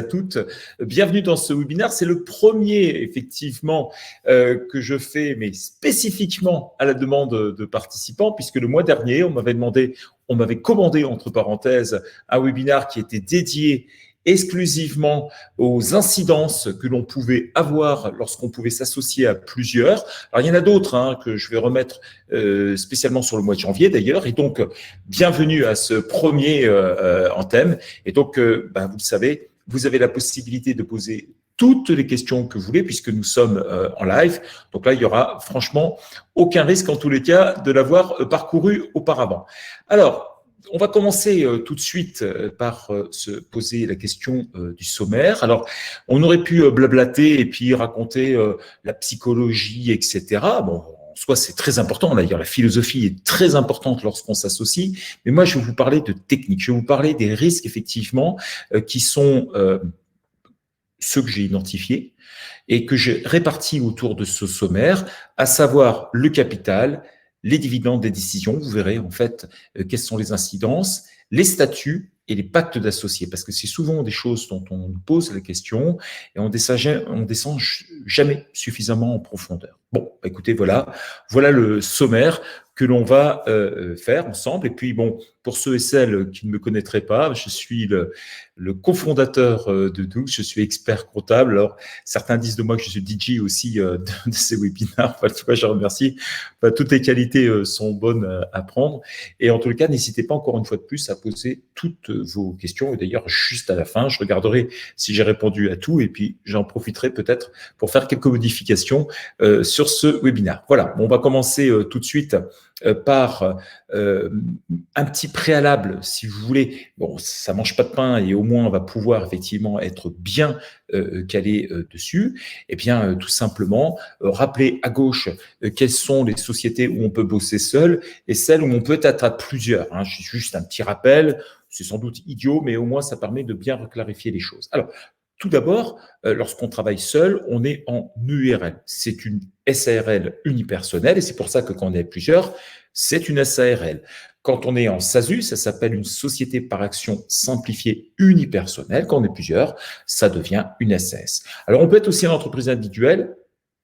toutes. Bienvenue dans ce webinaire. C'est le premier, effectivement, que je fais, mais spécifiquement à la demande de participants, puisque le mois dernier, on m'avait commandé, entre parenthèses, un webinaire qui était dédié exclusivement aux incidences que l'on pouvait avoir lorsqu'on pouvait s'associer à plusieurs. Alors, il y en a d'autres que je vais remettre spécialement sur le mois de janvier, d'ailleurs. Et donc, bienvenue à ce premier en thème. Et donc, vous le savez, vous avez la possibilité de poser toutes les questions que vous voulez, puisque nous sommes en live. Donc là, il y aura franchement aucun risque, en tous les cas, de l'avoir parcouru auparavant. Alors, on va commencer tout de suite par se poser la question du sommaire. Alors, on aurait pu blablater et puis raconter la psychologie, etc. Bon, en soi, c'est très important. D'ailleurs, la philosophie est très importante lorsqu'on s'associe. Mais moi, je vais vous parler de technique. Je vais vous parler des risques, effectivement, qui sont ceux que j'ai identifiés et que j'ai répartis autour de ce sommaire, à savoir le capital, les dividendes des décisions. Vous verrez en fait quelles sont les incidences, les statuts et les pactes d'associés, parce que c'est souvent des choses dont on nous pose la question et on descend jamais suffisamment en profondeur. Bon, écoutez, voilà le sommaire que l'on va faire ensemble. Et puis bon, pour ceux et celles qui ne me connaîtraient pas, je suis le cofondateur de Douxe, je suis expert comptable. Alors, certains disent de moi que je suis DJ aussi de ces webinaires. En tout cas, je remercie. Toutes les qualités sont bonnes à prendre. Et en tout cas, n'hésitez pas encore une fois de plus à poser toutes vos questions. Et d'ailleurs, juste à la fin, je regarderai si j'ai répondu à tout. Et puis, j'en profiterai peut-être pour faire quelques modifications sur ce webinaire. Voilà, on va commencer tout de suite par un petit préalable, si vous voulez. Bon, ça mange pas de pain et au moins on va pouvoir effectivement être bien calé dessus. Eh bien, tout simplement, rappeler à gauche quelles sont les sociétés où on peut bosser seul et celles où on peut être à plusieurs. Juste un petit rappel, c'est sans doute idiot, mais au moins ça permet de bien reclarifier les choses. Alors, tout d'abord, lorsqu'on travaille seul, on est en URL. C'est une SARL unipersonnelle et c'est pour ça que quand on est plusieurs, c'est une SARL. Quand on est en SASU, ça s'appelle une société par action simplifiée unipersonnelle. Quand on est plusieurs, ça devient une SAS. Alors, on peut être aussi en entreprise individuelle.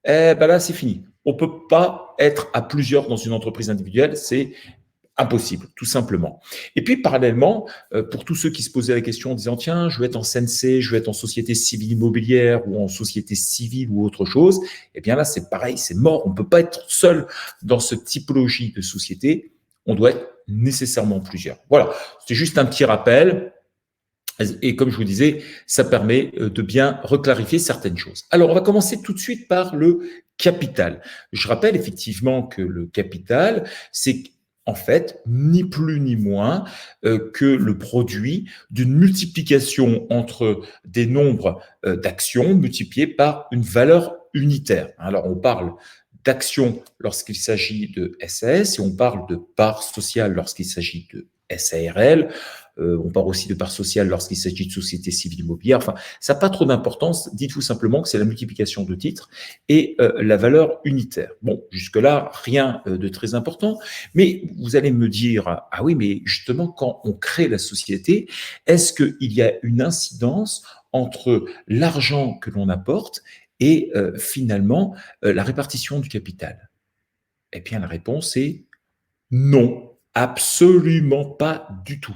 Là, c'est fini. On ne peut pas être à plusieurs dans une entreprise individuelle. C'est impossible, tout simplement. Et puis, parallèlement, pour tous ceux qui se posaient la question en disant « Tiens, je veux être en SNC, je veux être en société civile immobilière ou en société civile ou autre chose », eh bien là, c'est pareil, c'est mort. On ne peut pas être seul dans cette typologie de société. On doit être nécessairement plusieurs. Voilà, c'est juste un petit rappel. Et comme je vous disais, ça permet de bien reclarifier certaines choses. Alors, on va commencer tout de suite par le capital. Je rappelle effectivement que le capital, c'est en fait, ni plus ni moins que le produit d'une multiplication entre des nombres d'actions multipliées par une valeur unitaire. Alors, on parle d'actions lorsqu'il s'agit de SAS et on parle de parts sociales lorsqu'il s'agit de SARL. On parle aussi de parts sociales lorsqu'il s'agit de sociétés civiles immobilières. Enfin, ça n'a pas trop d'importance. Dites-vous simplement que c'est la multiplication de titres et la valeur unitaire. Bon, jusque-là, rien de très important. Mais vous allez me dire, ah oui, mais justement, quand on crée la société, est-ce qu'il y a une incidence entre l'argent que l'on apporte et finalement la répartition du capital? Eh bien, la réponse est non. Absolument pas du tout.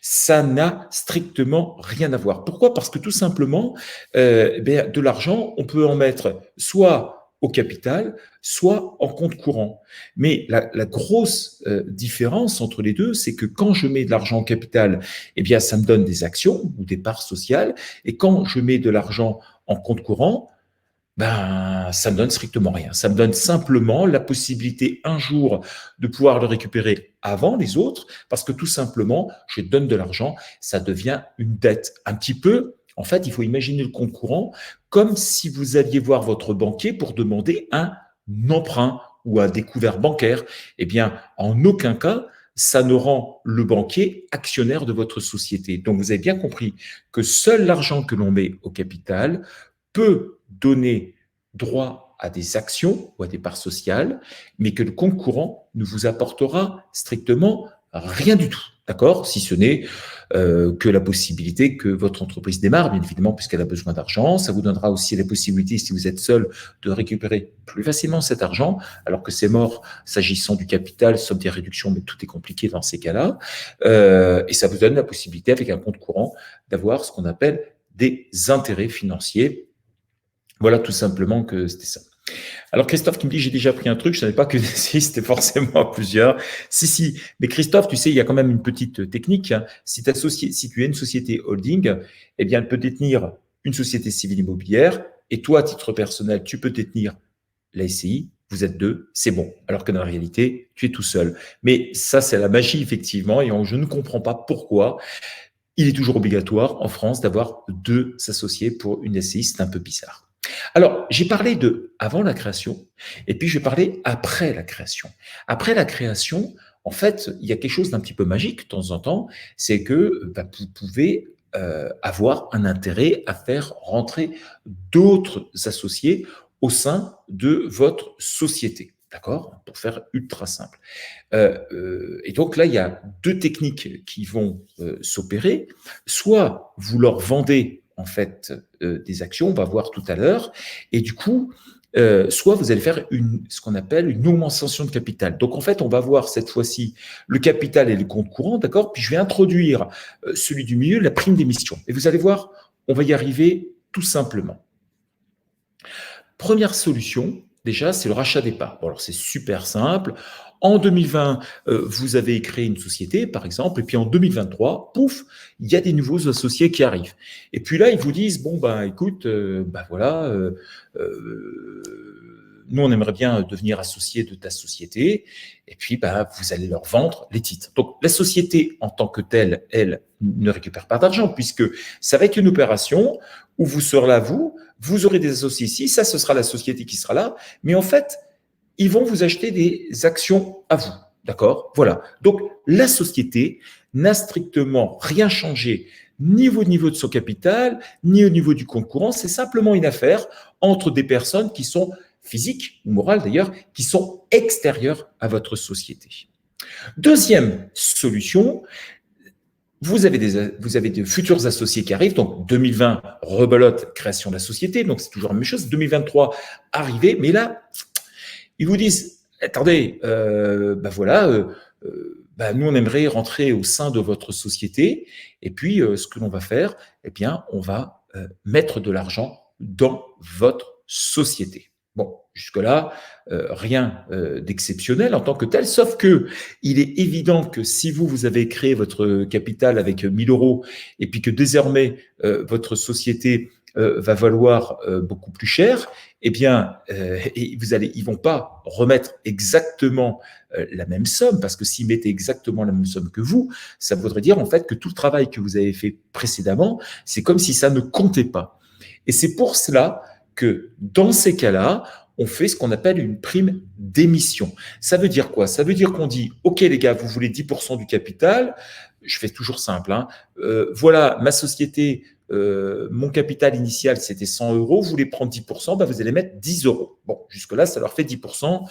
Ça n'a strictement rien à voir. Pourquoi? Parce que tout simplement, de l'argent, on peut en mettre soit au capital, soit en compte courant. Mais la grosse différence entre les deux, c'est que quand je mets de l'argent au capital, eh bien, ça me donne des actions ou des parts sociales. Et quand je mets de l'argent en compte courant, ça me donne strictement rien. Ça me donne simplement la possibilité un jour de pouvoir le récupérer avant les autres, parce que tout simplement, je donne de l'argent, ça devient une dette. Un petit peu, en fait, il faut imaginer le compte courant comme si vous alliez voir votre banquier pour demander un emprunt ou un découvert bancaire. Eh bien, en aucun cas, ça ne rend le banquier actionnaire de votre société. Donc, vous avez bien compris que seul l'argent que l'on met au capital peut donner droit à des actions ou à des parts sociales, mais que le compte courant ne vous apportera strictement rien du tout. D'accord? Si ce n'est que la possibilité que votre entreprise démarre, bien évidemment, puisqu'elle a besoin d'argent. Ça vous donnera aussi la possibilité, si vous êtes seul, de récupérer plus facilement cet argent, alors que c'est mort s'agissant du capital, sauf des réductions, mais tout est compliqué dans ces cas-là. Et ça vous donne la possibilité, avec un compte courant, d'avoir ce qu'on appelle des intérêts financiers. Voilà tout simplement que c'était ça. Alors Christophe qui me dit, j'ai déjà pris un truc, je ne savais pas que si c'était forcément plusieurs. Si. Mais Christophe, tu sais, il y a quand même une petite technique, hein. Si tu as une société holding, eh bien, elle peut détenir une société civile immobilière et toi, à titre personnel, tu peux détenir la SCI. Vous êtes deux, c'est bon. Alors que dans la réalité, tu es tout seul. Mais ça, c'est la magie, effectivement, et je ne comprends pas pourquoi il est toujours obligatoire en France d'avoir deux associés pour une SCI. C'est un peu bizarre. Alors, j'ai parlé de avant la création, et puis je vais parler après la création. Après la création, en fait, il y a quelque chose d'un petit peu magique de temps en temps, c'est que vous pouvez avoir un intérêt à faire rentrer d'autres associés au sein de votre société. D'accord? Pour faire ultra simple. Et donc là, il y a deux techniques qui vont s'opérer. Soit vous leur vendez en fait des actions, on va voir tout à l'heure, et du coup, soit vous allez faire ce qu'on appelle une augmentation de capital. Donc en fait, on va voir cette fois-ci le capital et les comptes courants, d'accord? Puis je vais introduire celui du milieu, la prime d'émission. Et vous allez voir, on va y arriver tout simplement. Première solution, déjà, c'est le rachat des parts. Bon, alors c'est super simple. En 2020, vous avez créé une société, par exemple, et puis en 2023, pouf, il y a des nouveaux associés qui arrivent. Et puis là, ils vous disent, bon, ben, écoute, voilà, nous, on aimerait bien devenir associé de ta société, et puis vous allez leur vendre les titres. Donc, la société en tant que telle, elle, ne récupère pas d'argent, puisque ça va être une opération où vous serez là, vous aurez des associés ici, ça, ce sera la société qui sera là, mais en fait, ils vont vous acheter des actions à vous. D'accord? Voilà. Donc, la société n'a strictement rien changé, ni au niveau de son capital, ni au niveau du compte courant. C'est simplement une affaire entre des personnes qui sont physiques ou morales d'ailleurs, qui sont extérieures à votre société. Deuxième solution, vous avez de futurs associés qui arrivent. Donc, 2020, rebelote, création de la société. Donc, c'est toujours la même chose. 2023, arrivé. Mais là, ils vous disent, attendez, voilà, nous, on aimerait rentrer au sein de votre société. Et puis, ce que l'on va faire, eh bien, on va mettre de l'argent dans votre société. Bon, jusque-là, rien d'exceptionnel en tant que tel, sauf que il est évident que si vous avez créé votre capital avec 1 000 euros et puis que désormais votre société va valoir beaucoup plus cher, eh bien, ils vont pas remettre exactement la même somme, parce que s'ils mettaient exactement la même somme que vous, ça voudrait dire en fait que tout le travail que vous avez fait précédemment, c'est comme si ça ne comptait pas. Et c'est pour cela que dans ces cas-là, on fait ce qu'on appelle une prime d'émission. Ça veut dire quoi? Ça veut dire qu'on dit, OK les gars, vous voulez 10% du capital, je fais toujours simple, hein. Voilà, ma société, mon capital initial, c'était 100 euros, vous voulez prendre 10%, vous allez mettre 10 euros. Bon, jusque-là, ça leur fait 10%,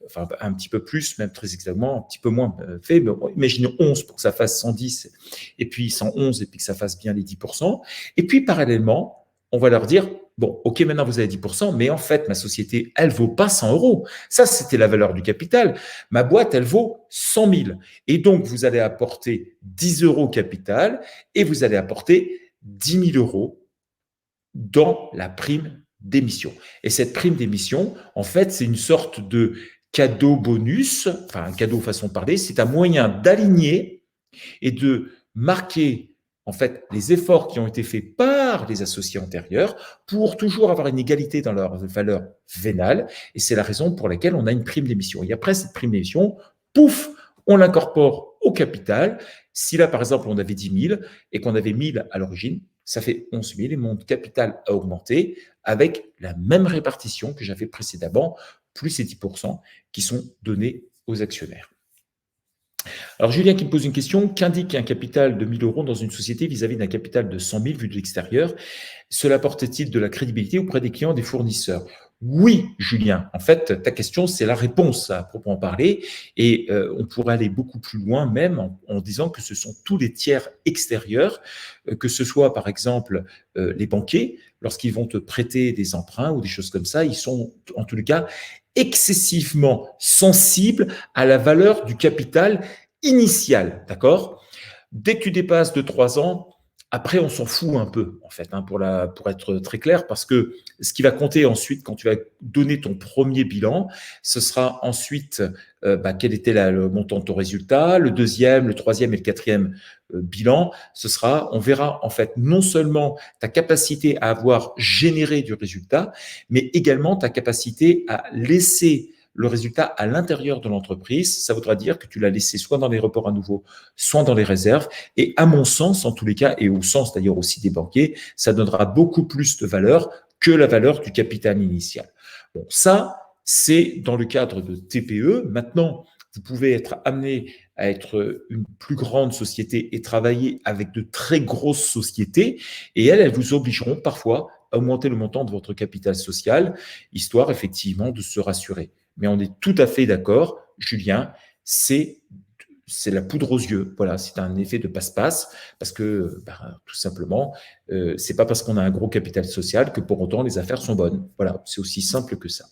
enfin un petit peu plus, même très exactement, un petit peu moins fait, mais bon, imaginons 11 pour que ça fasse 110, et puis 111, et puis que ça fasse bien les 10%. Et puis parallèlement, on va leur dire, bon, OK, maintenant vous avez 10%, mais en fait, ma société, elle vaut pas 100 euros. Ça, c'était la valeur du capital. Ma boîte, elle vaut 100 000. Et donc, vous allez apporter 10 euros capital et vous allez apporter 10 000 euros dans la prime d'émission. Et cette prime d'émission, en fait, c'est une sorte de cadeau bonus, enfin un cadeau façon de parler, c'est un moyen d'aligner et de marquer en fait les efforts qui ont été faits par les associés antérieurs pour toujours avoir une égalité dans leur valeur vénale. Et c'est la raison pour laquelle on a une prime d'émission. Et après cette prime d'émission, pouf, on l'incorpore au capital. Si là, par exemple, on avait 10 000 et qu'on avait 1 000 à l'origine, ça fait 11 000 et mon capital a augmenté avec la même répartition que j'avais précédemment, plus ces 10% qui sont donnés aux actionnaires. Alors, Julien qui me pose une question, qu'indique un capital de 1 000 euros dans une société vis-à-vis d'un capital de 100 000 vu de l'extérieur? Cela apporte-t-il de la crédibilité auprès des clients et des fournisseurs? Oui, Julien. En fait, ta question, c'est la réponse à proprement parler. Et on pourrait aller beaucoup plus loin même en disant que ce sont tous les tiers extérieurs, que ce soit par exemple les banquiers, lorsqu'ils vont te prêter des emprunts ou des choses comme ça, ils sont en tous les cas excessivement sensibles à la valeur du capital initial. D'accord? Dès que tu dépasses de 3 ans, après, on s'en fout un peu, en fait, hein, pour être très clair, parce que ce qui va compter ensuite, quand tu vas donner ton premier bilan, ce sera ensuite quel était le montant de ton résultat, le deuxième, le troisième et le quatrième bilan. Ce sera, on verra en fait non seulement ta capacité à avoir généré du résultat, mais également ta capacité à laisser le résultat à l'intérieur de l'entreprise. Ça voudra dire que tu l'as laissé soit dans les reports à nouveau, soit dans les réserves. Et à mon sens, en tous les cas, et au sens d'ailleurs aussi des banquiers, ça donnera beaucoup plus de valeur que la valeur du capital initial. Bon, ça, c'est dans le cadre de TPE. Maintenant, vous pouvez être amené à être une plus grande société et travailler avec de très grosses sociétés. Et elles vous obligeront parfois à augmenter le montant de votre capital social, histoire effectivement de se rassurer. Mais on est tout à fait d'accord, Julien, c'est la poudre aux yeux. Voilà, c'est un effet de passe-passe parce que tout simplement, c'est pas parce qu'on a un gros capital social que pour autant les affaires sont bonnes. Voilà, c'est aussi simple que ça.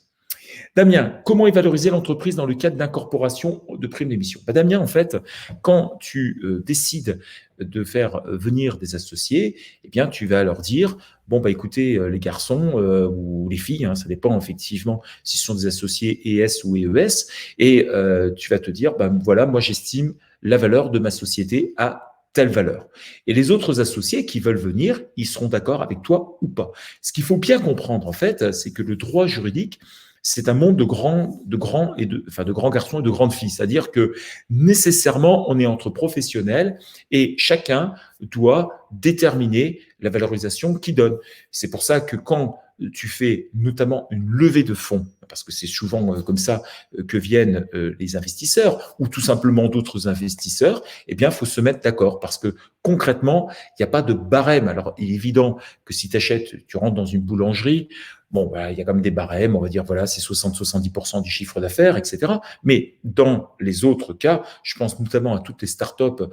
Damien, comment est valorisée l'entreprise dans le cadre d'incorporation de primes d'émission? Damien, en fait, quand tu décides de faire venir des associés, eh bien, tu vas leur dire, bon, écoutez, les garçons ou les filles, hein, ça dépend effectivement si ce sont des associés ES ou EES, et tu vas te dire, voilà, moi, j'estime la valeur de ma société à telle valeur. Et les autres associés qui veulent venir, ils seront d'accord avec toi ou pas. Ce qu'il faut bien comprendre, en fait, c'est que le droit juridique, c'est un monde de grands garçons et de grandes filles. C'est-à-dire que nécessairement, on est entre professionnels et chacun doit déterminer la valorisation qu'il donne. C'est pour ça que quand tu fais notamment une levée de fonds, parce que c'est souvent comme ça que viennent les investisseurs ou tout simplement d'autres investisseurs, eh bien, il faut se mettre d'accord parce que concrètement, il n'y a pas de barème. Alors, il est évident que si tu achètes, tu rentres dans une boulangerie, bon, il y a quand même des barèmes, on va dire, voilà, c'est 60-70% du chiffre d'affaires, etc. Mais dans les autres cas, je pense notamment à toutes les startups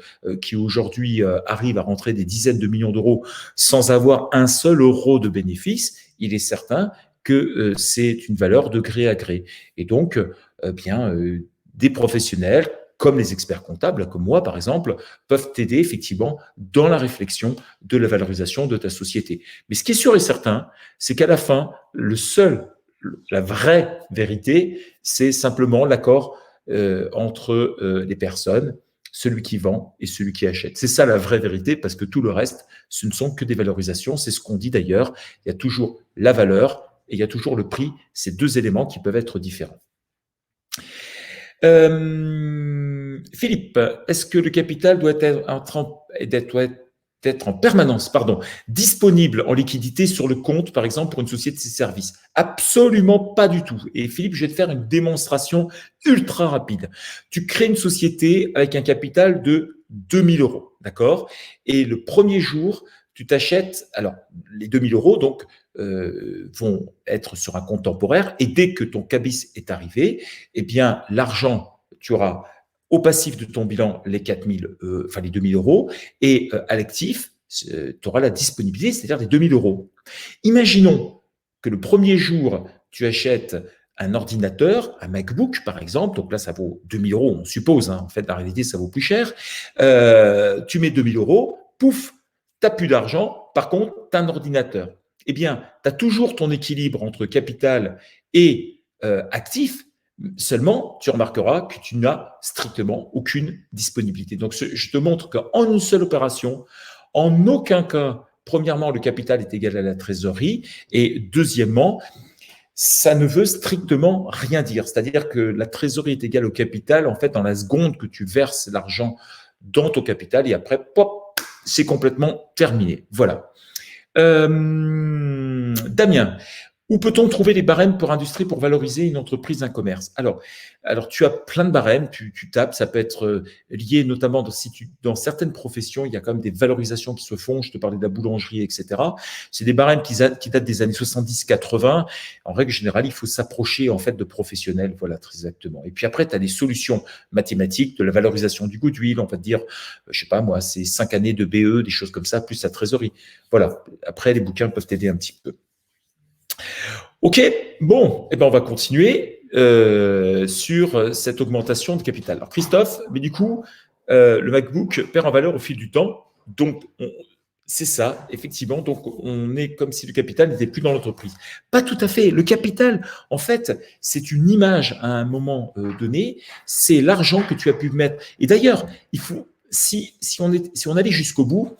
qui aujourd'hui arrivent à rentrer des dizaines de millions d'euros sans avoir un seul euro de bénéfice, il est certain que c'est une valeur de gré à gré. Et donc, des professionnels comme les experts comptables, comme moi par exemple, peuvent t'aider effectivement dans la réflexion de la valorisation de ta société. Mais ce qui est sûr et certain, c'est qu'à la fin, la vraie vérité, c'est simplement l'accord entre les personnes, celui qui vend et celui qui achète. C'est ça la vraie vérité, parce que tout le reste, ce ne sont que des valorisations. C'est ce qu'on dit d'ailleurs. Il y a toujours la valeur et il y a toujours le prix. Ces deux éléments qui peuvent être différents. Philippe, est-ce que le capital doit être en permanence disponible en liquidité sur le compte, par exemple, pour une société de services? Absolument pas du tout. Et Philippe, je vais te faire une démonstration ultra rapide. Tu crées une société avec un capital de 2000 euros, d'accord? Et le premier jour, tu t'achètes, alors les 2000 euros donc vont être sur un compte temporaire et dès que ton cabis est arrivé, eh bien l'argent, tu auras au passif de ton bilan les 2000 euros et à l'actif, tu auras la disponibilité, c'est-à-dire les 2000 euros. Imaginons que le premier jour, tu achètes un ordinateur, un MacBook par exemple, donc là ça vaut 2000 euros, on suppose, hein, en fait la réalité ça vaut plus cher, tu mets 2000 euros, pouf, tu n'as plus d'argent, par contre, tu as un ordinateur. Eh bien, tu as toujours ton équilibre entre capital et actif, seulement tu remarqueras que tu n'as strictement aucune disponibilité. Donc, je te montre qu'en une seule opération, en aucun cas, premièrement, le capital est égal à la trésorerie et deuxièmement, ça ne veut strictement rien dire. C'est-à-dire que la trésorerie est égale au capital, en fait, dans la seconde que tu verses l'argent dans ton capital et après, pop, c'est complètement terminé. Voilà. Damien, Où peut-on trouver les barèmes pour industrie pour valoriser une entreprise, un commerce? Alors, tu as plein de barèmes, tu tapes, ça peut être lié notamment dans certaines professions, il y a quand même des valorisations qui se font, je te parlais de la boulangerie, etc. C'est des barèmes qui datent des années 70-80. En règle générale, il faut s'approcher en fait de professionnels, voilà, très exactement. Et puis après, tu as des solutions mathématiques de la valorisation du goodwill, on va te dire, je sais pas moi, c'est 5 années de BE, des choses comme ça, plus la trésorerie. Voilà, après, les bouquins peuvent t'aider un petit peu. Ok, bon, on va continuer sur cette augmentation de capital. Alors Christophe, mais du coup, le MacBook perd en valeur au fil du temps. Donc, c'est ça, effectivement. Donc, on est comme si le capital n'était plus dans l'entreprise. Pas tout à fait. Le capital, en fait, c'est une image à un moment donné. C'est l'argent que tu as pu mettre. Et d'ailleurs, il faut, si on allait jusqu'au bout,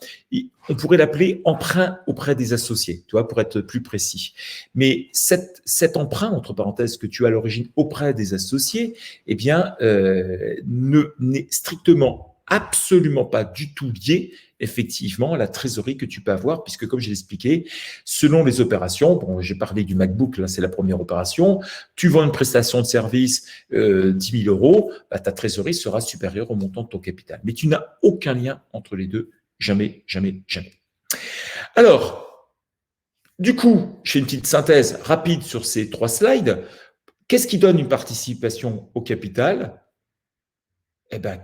on pourrait l'appeler emprunt auprès des associés, tu vois, pour être plus précis. Mais cet emprunt, entre parenthèses, que tu as à l'origine auprès des associés, n'est strictement, absolument pas du tout lié effectivement à la trésorerie que tu peux avoir, puisque comme je l'ai expliqué, selon les opérations, bon, j'ai parlé du MacBook, là c'est la première opération, tu vends une prestation de service 10 000 euros, ta trésorerie sera supérieure au montant de ton capital. Mais tu n'as aucun lien entre les deux, jamais, jamais, jamais. Alors, du coup, je fais une petite synthèse rapide sur ces 3 slides. Qu'est-ce qui donne une participation au capital?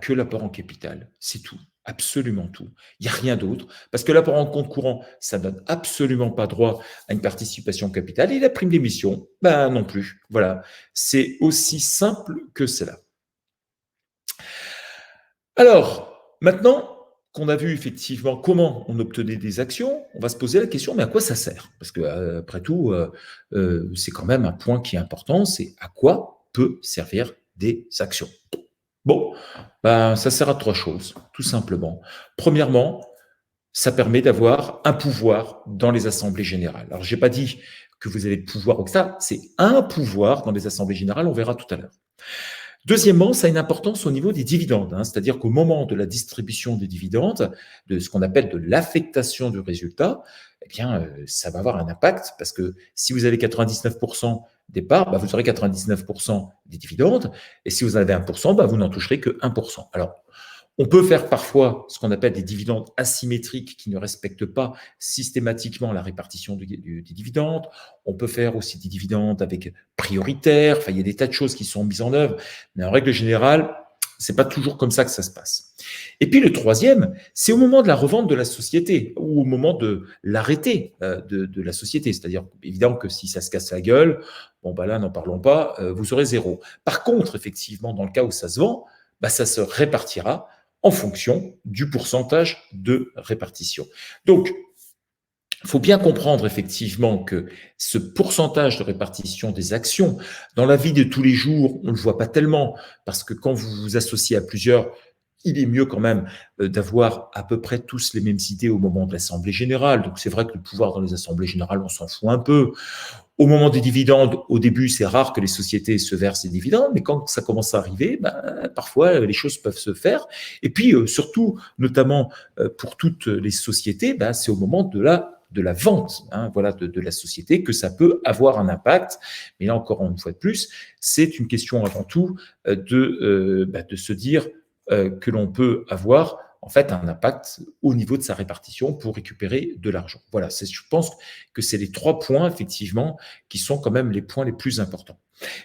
Que l'apport en capital, c'est tout, absolument tout. Il n'y a rien d'autre, parce que l'apport en compte courant, ça ne donne absolument pas droit à une participation au capital, et la prime d'émission, non plus. Voilà, c'est aussi simple que cela. Alors, maintenant qu'on a vu effectivement comment on obtenait des actions, on va se poser la question, mais à quoi ça sert? Parce que après tout, c'est quand même un point qui est important, c'est à quoi peut servir des actions? Bon, ça sert à 3 choses, tout simplement. Premièrement, ça permet d'avoir un pouvoir dans les assemblées générales. Alors, je n'ai pas dit que vous avez le pouvoir ou que ça, c'est un pouvoir dans les assemblées générales, on verra tout à l'heure. Deuxièmement, ça a une importance au niveau des dividendes, c'est-à-dire qu'au moment de la distribution des dividendes, de ce qu'on appelle de l'affectation du résultat, ça va avoir un impact parce que si vous avez 99% des parts, vous aurez 99% des dividendes, et si vous en avez 1%, vous n'en toucherez que 1%. Alors, on peut faire parfois ce qu'on appelle des dividendes asymétriques qui ne respectent pas systématiquement la répartition des dividendes. On peut faire aussi des dividendes avec prioritaire. Enfin, il y a des tas de choses qui sont mises en œuvre, mais en règle générale, c'est pas toujours comme ça que ça se passe. Et puis le troisième, c'est au moment de la revente de la société ou au moment de l'arrêté de la société. C'est-à-dire, évidemment que si ça se casse la gueule, là, n'en parlons pas, vous aurez zéro. Par contre, effectivement, dans le cas où ça se vend, ça se répartira en fonction du pourcentage de répartition. Donc, il faut bien comprendre effectivement que ce pourcentage de répartition des actions, dans la vie de tous les jours, on ne le voit pas tellement, parce que quand vous vous associez à plusieurs, il est mieux quand même d'avoir à peu près tous les mêmes idées au moment de l'Assemblée générale. Donc c'est vrai que le pouvoir dans les assemblées générales, on s'en fout un peu. Au moment des dividendes, au début, c'est rare que les sociétés se versent des dividendes, mais quand ça commence à arriver, parfois les choses peuvent se faire. Et puis surtout, notamment pour toutes les sociétés, c'est au moment de la vente, de la société que ça peut avoir un impact. Mais là encore une fois de plus, c'est une question avant tout de se dire que l'on peut avoir en fait un impact au niveau de sa répartition pour récupérer de l'argent. Voilà, je pense que c'est les 3 points effectivement qui sont quand même les points les plus importants.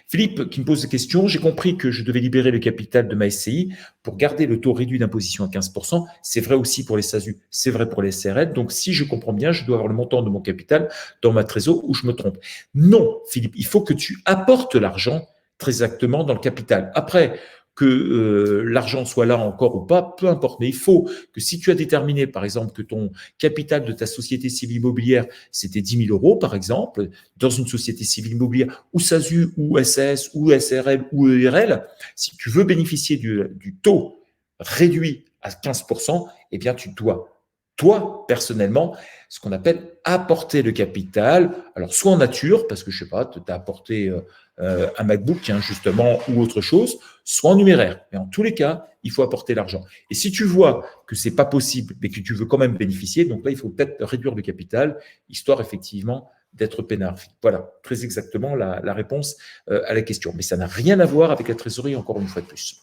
Philippe qui me pose des questions, j'ai compris que je devais libérer le capital de ma SCI pour garder le taux réduit d'imposition à 15%. C'est vrai aussi pour les SASU, c'est vrai pour les SRL. Donc si je comprends bien, je dois avoir le montant de mon capital dans ma trésor ou je me trompe? Non, Philippe, il faut que tu apportes l'argent très exactement dans le capital. Après, que l'argent soit là encore ou pas, peu importe. Mais il faut que si tu as déterminé, par exemple, que ton capital de ta société civile immobilière, c'était 10 000 euros, par exemple, dans une société civile immobilière, ou SASU, ou SAS, ou SRL, ou ERL, si tu veux bénéficier du taux réduit à 15%, tu dois, toi, personnellement, ce qu'on appelle apporter le capital, alors soit en nature, parce que je sais pas, tu as apporté un MacBook, justement, ou autre chose, soit en numéraire. Mais en tous les cas, il faut apporter l'argent. Et si tu vois que c'est pas possible, mais que tu veux quand même bénéficier, donc là, il faut peut-être réduire le capital, histoire effectivement d'être peinard. Voilà, très exactement la réponse à la question. Mais ça n'a rien à voir avec la trésorerie, encore une fois de plus.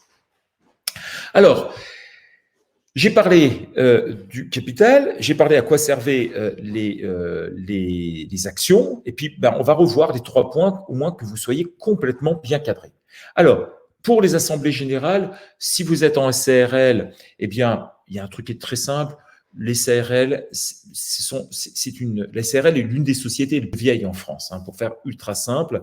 Alors, j'ai parlé du capital, j'ai parlé à quoi servaient les actions, et puis on va revoir les 3 points, au moins que vous soyez complètement bien cadrés. Alors, pour les assemblées générales, si vous êtes en SARL, eh bien, il y a un truc qui est très simple. Les SARL, la SARL est l'une des sociétés les plus vieilles en France, hein, pour faire ultra simple,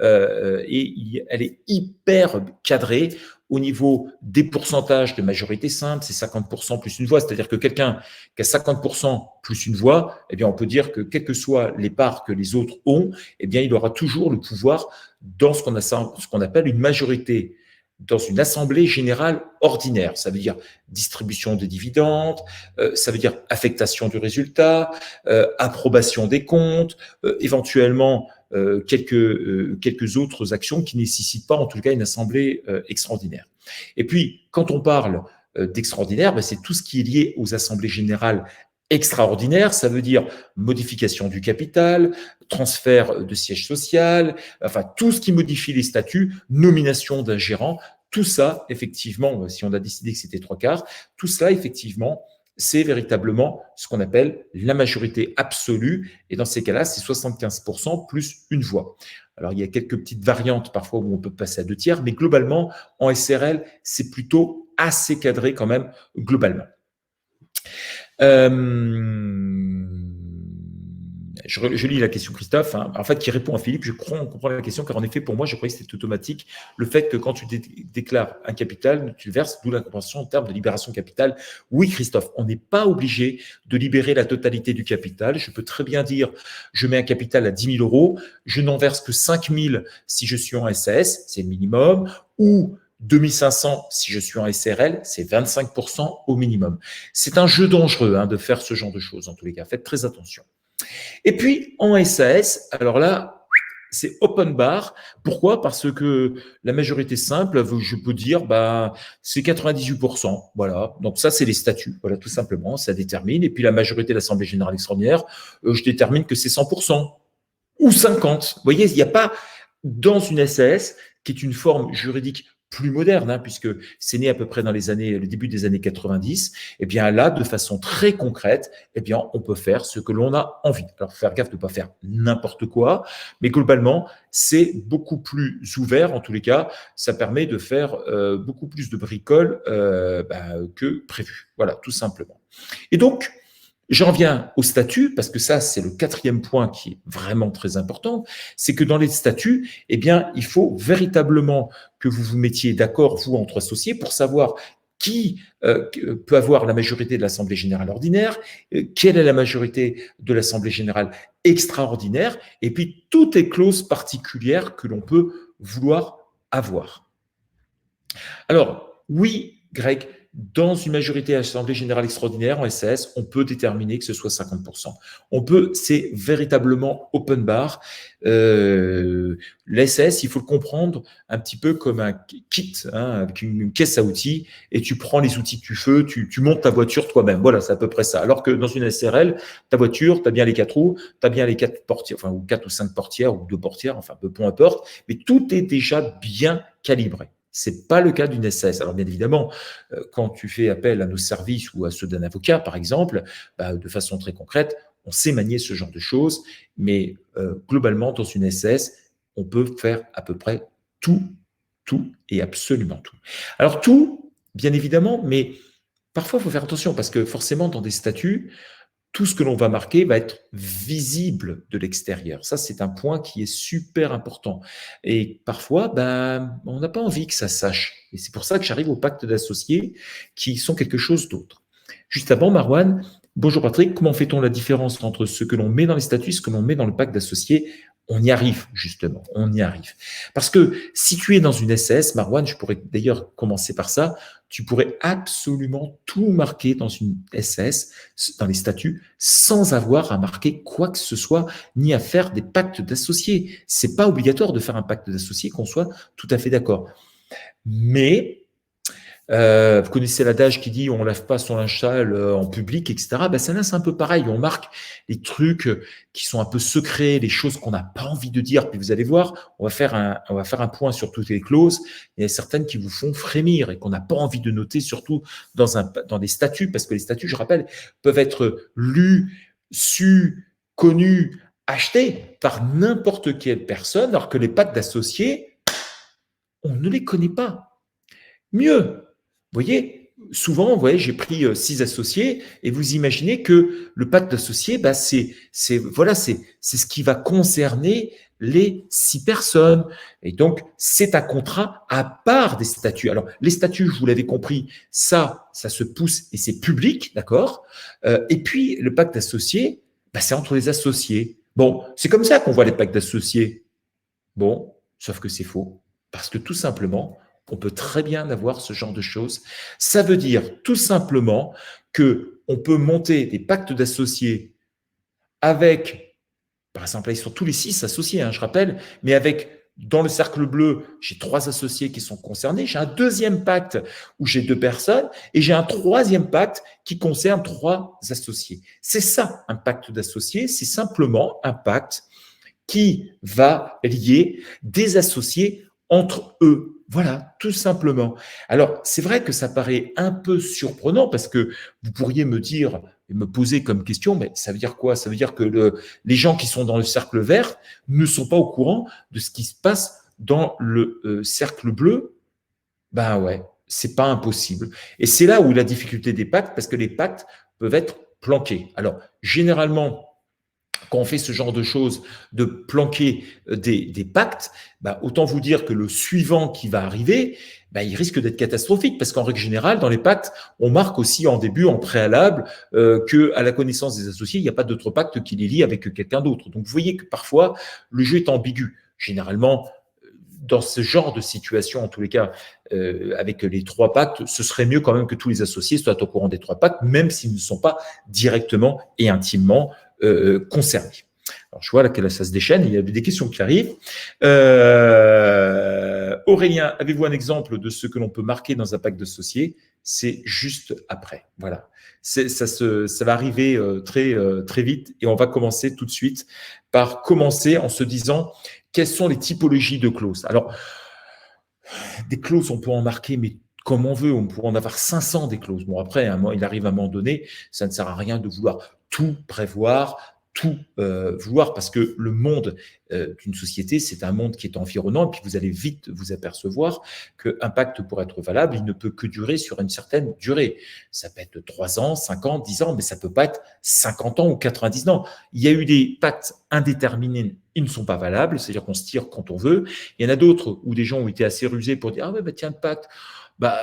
et elle est hyper cadrée. Au niveau des pourcentages de majorité simple, c'est 50% plus une voix. C'est-à-dire que quelqu'un qui a 50% plus une voix, eh bien, on peut dire que quelles que soient les parts que les autres ont, eh bien, il aura toujours le pouvoir dans ce qu'on appelle une majorité dans une assemblée générale ordinaire. Ça veut dire distribution des dividendes, ça veut dire affectation du résultat, approbation des comptes, éventuellement quelques autres actions qui ne nécessitent pas en tout cas une assemblée extraordinaire. Et puis, quand on parle d'extraordinaire, c'est tout ce qui est lié aux assemblées générales extraordinaires. Ça veut dire modification du capital, transfert de siège social, enfin tout ce qui modifie les statuts, nomination d'un gérant. Tout ça, effectivement, si on a décidé que c'était 3/4, tout ça, effectivement, c'est véritablement ce qu'on appelle la majorité absolue. Et dans ces cas-là, c'est 75% plus une voix. Alors, il y a quelques petites variantes parfois où on peut passer à 2/3, mais globalement, en SRL, c'est plutôt assez cadré quand même, globalement. Je lis la question Christophe, hein, en fait, qui répond à Philippe. Je crois qu'on comprend la question, car en effet, pour moi, je croyais que c'était automatique. Le fait que quand tu déclares un capital, tu le verses, d'où la compréhension en termes de libération de capital. Oui, Christophe, on n'est pas obligé de libérer la totalité du capital. Je peux très bien dire, je mets un capital à 10 000 euros, je n'en verse que 5 000 si je suis en SAS, c'est le minimum, ou 2500 si je suis en SRL, c'est 25% au minimum. C'est un jeu dangereux de faire ce genre de choses, en tous les cas. Faites très attention. Et puis, en SAS, alors là, c'est open bar. Pourquoi? Parce que la majorité simple, je peux dire, c'est 98%. Voilà. Donc ça, c'est les statuts. Voilà, tout simplement, ça détermine. Et puis la majorité de l'Assemblée générale extraordinaire, je détermine que c'est 100% ou 50%. Vous voyez, il n'y a pas dans une SAS, qui est une forme juridique plus moderne, puisque c'est né à peu près dans le début des années 90, eh bien là, de façon très concrète, eh bien, on peut faire ce que l'on a envie. Alors, faut faire gaffe de ne pas faire n'importe quoi, mais globalement, c'est beaucoup plus ouvert, en tous les cas, ça permet de faire beaucoup plus de bricoles que prévu. Voilà, tout simplement. Et donc, j'en viens au statut, parce que ça, c'est le 4e point qui est vraiment très important, c'est que dans les statuts, eh bien, il faut véritablement que vous vous mettiez d'accord, vous, entre associés, pour savoir qui peut avoir la majorité de l'Assemblée générale ordinaire, quelle est la majorité de l'Assemblée générale extraordinaire, et puis toutes les clauses particulières que l'on peut vouloir avoir. Alors, oui, Greg, dans une majorité Assemblée générale extraordinaire en SAS, on peut déterminer que ce soit 50%. C'est véritablement open bar. L'SS, il faut le comprendre un petit peu comme un kit, avec une caisse à outils, et tu prends les outils que tu veux, tu montes ta voiture toi-même. Voilà, c'est à peu près ça. Alors que dans une SRL, ta voiture, tu as bien les 4 roues, tu as bien les 4 portières, enfin, ou 4 ou 5 portières, ou 2 portières, enfin, peu importe, mais tout est déjà bien calibré. Ce n'est pas le cas d'une SAS. Alors, bien évidemment, quand tu fais appel à nos services ou à ceux d'un avocat, par exemple, de façon très concrète, on sait manier ce genre de choses, mais globalement, dans une SAS, on peut faire à peu près tout et absolument tout. Alors, tout, bien évidemment, mais parfois, il faut faire attention parce que forcément, dans des statuts, tout ce que l'on va marquer va être visible de l'extérieur. Ça, c'est un point qui est super important. Et parfois, on n'a pas envie que ça sache. Et c'est pour ça que j'arrive au pacte d'associés qui sont quelque chose d'autre. Juste avant, Marwan, bonjour Patrick, comment fait-on la différence entre ce que l'on met dans les statuts et ce que l'on met dans le pacte d'associés? On y arrive, justement, on y arrive. Parce que si tu es dans une SAS, Marwan, je pourrais d'ailleurs commencer par ça, tu pourrais absolument tout marquer dans une SAS, dans les statuts, sans avoir à marquer quoi que ce soit, ni à faire des pactes d'associés. C'est pas obligatoire de faire un pacte d'associés, qu'on soit tout à fait d'accord. Mais Vous connaissez l'adage qui dit on ne lave pas son linge sale en public, etc. Ben, celle-là, c'est un peu pareil. On marque les trucs qui sont un peu secrets, les choses qu'on n'a pas envie de dire. Puis vous allez voir, on va faire un point sur toutes les clauses. Il y a certaines qui vous font frémir et qu'on n'a pas envie de noter, surtout dans des statuts, parce que les statuts, je rappelle, peuvent être lus, su, connus, achetés par n'importe quelle personne, alors que les pactes d'associés, on ne les connaît pas. Mieux, vous voyez, souvent, vous voyez, j'ai pris 6 associés et vous imaginez que le pacte d'associés, bah, c'est ce qui va concerner les 6 personnes. Et donc, c'est un contrat à part des statuts. Alors, les statuts, vous l'avez compris, ça se pousse et c'est public, d'accord. Et puis, le pacte d'associés, bah, c'est entre les associés. Bon, c'est comme ça qu'on voit les pactes d'associés. Bon, sauf que c'est faux. Parce que tout simplement, on peut très bien avoir ce genre de choses. Ça veut dire tout simplement que on peut monter des pactes d'associés avec, par exemple, là, ils sont tous les 6 associés, hein, je rappelle, mais avec, dans le cercle bleu, j'ai 3 associés qui sont concernés, j'ai un deuxième pacte où j'ai 2 personnes, et j'ai un troisième pacte qui concerne 3 associés. C'est ça, un pacte d'associés, c'est simplement un pacte qui va lier des associés entre eux. Voilà, tout simplement. Alors, c'est vrai que ça paraît un peu surprenant parce que vous pourriez me dire et me poser comme question, mais ça veut dire quoi? Ça veut dire que les gens qui sont dans le cercle vert ne sont pas au courant de ce qui se passe dans le cercle bleu? Ben ouais, c'est pas impossible. Et c'est là où la difficulté des pactes, parce que les pactes peuvent être planqués. Alors, généralement, quand on fait ce genre de choses, de planquer des pactes, bah, autant vous dire que le suivant qui va arriver, bah, il risque d'être catastrophique parce qu'en règle générale, dans les pactes, on marque aussi en début, en préalable, qu'à la connaissance des associés, il n'y a pas d'autre pacte qui les lie avec quelqu'un d'autre. Donc vous voyez que parfois, le jeu est ambigu. Généralement, dans ce genre de situation, en tous les cas, avec les 3 pactes, ce serait mieux quand même que tous les associés soient au courant des 3 pactes, même s'ils ne sont pas directement et intimement concernés. Alors, je vois là que ça se déchaîne, il y a des questions qui arrivent. Aurélien, avez-vous un exemple de ce que l'on peut marquer dans un pacte d'associés? C'est juste après. Voilà. Ça va arriver très vite et on va commencer tout de suite par commencer en se disant quelles sont les typologies de clauses. Alors, des clauses, on peut en marquer, mais comme on veut, on pourrait en avoir 500 des clauses. Bon, après, il arrive à un moment donné, ça ne sert à rien de vouloir tout prévoir, tout vouloir, parce que le monde d'une société, c'est un monde qui est environnant, et puis vous allez vite vous apercevoir qu'un pacte, pour être valable, il ne peut que durer sur une certaine durée. Ça peut être 3 ans, 5 ans, 10 ans, mais ça ne peut pas être 50 ans ou 90 ans. Il y a eu des pactes indéterminés, ils ne sont pas valables, c'est-à-dire qu'on se tire quand on veut. Il y en a d'autres où des gens ont été assez rusés pour dire « Ah ouais, bah tiens, le pacte, bah,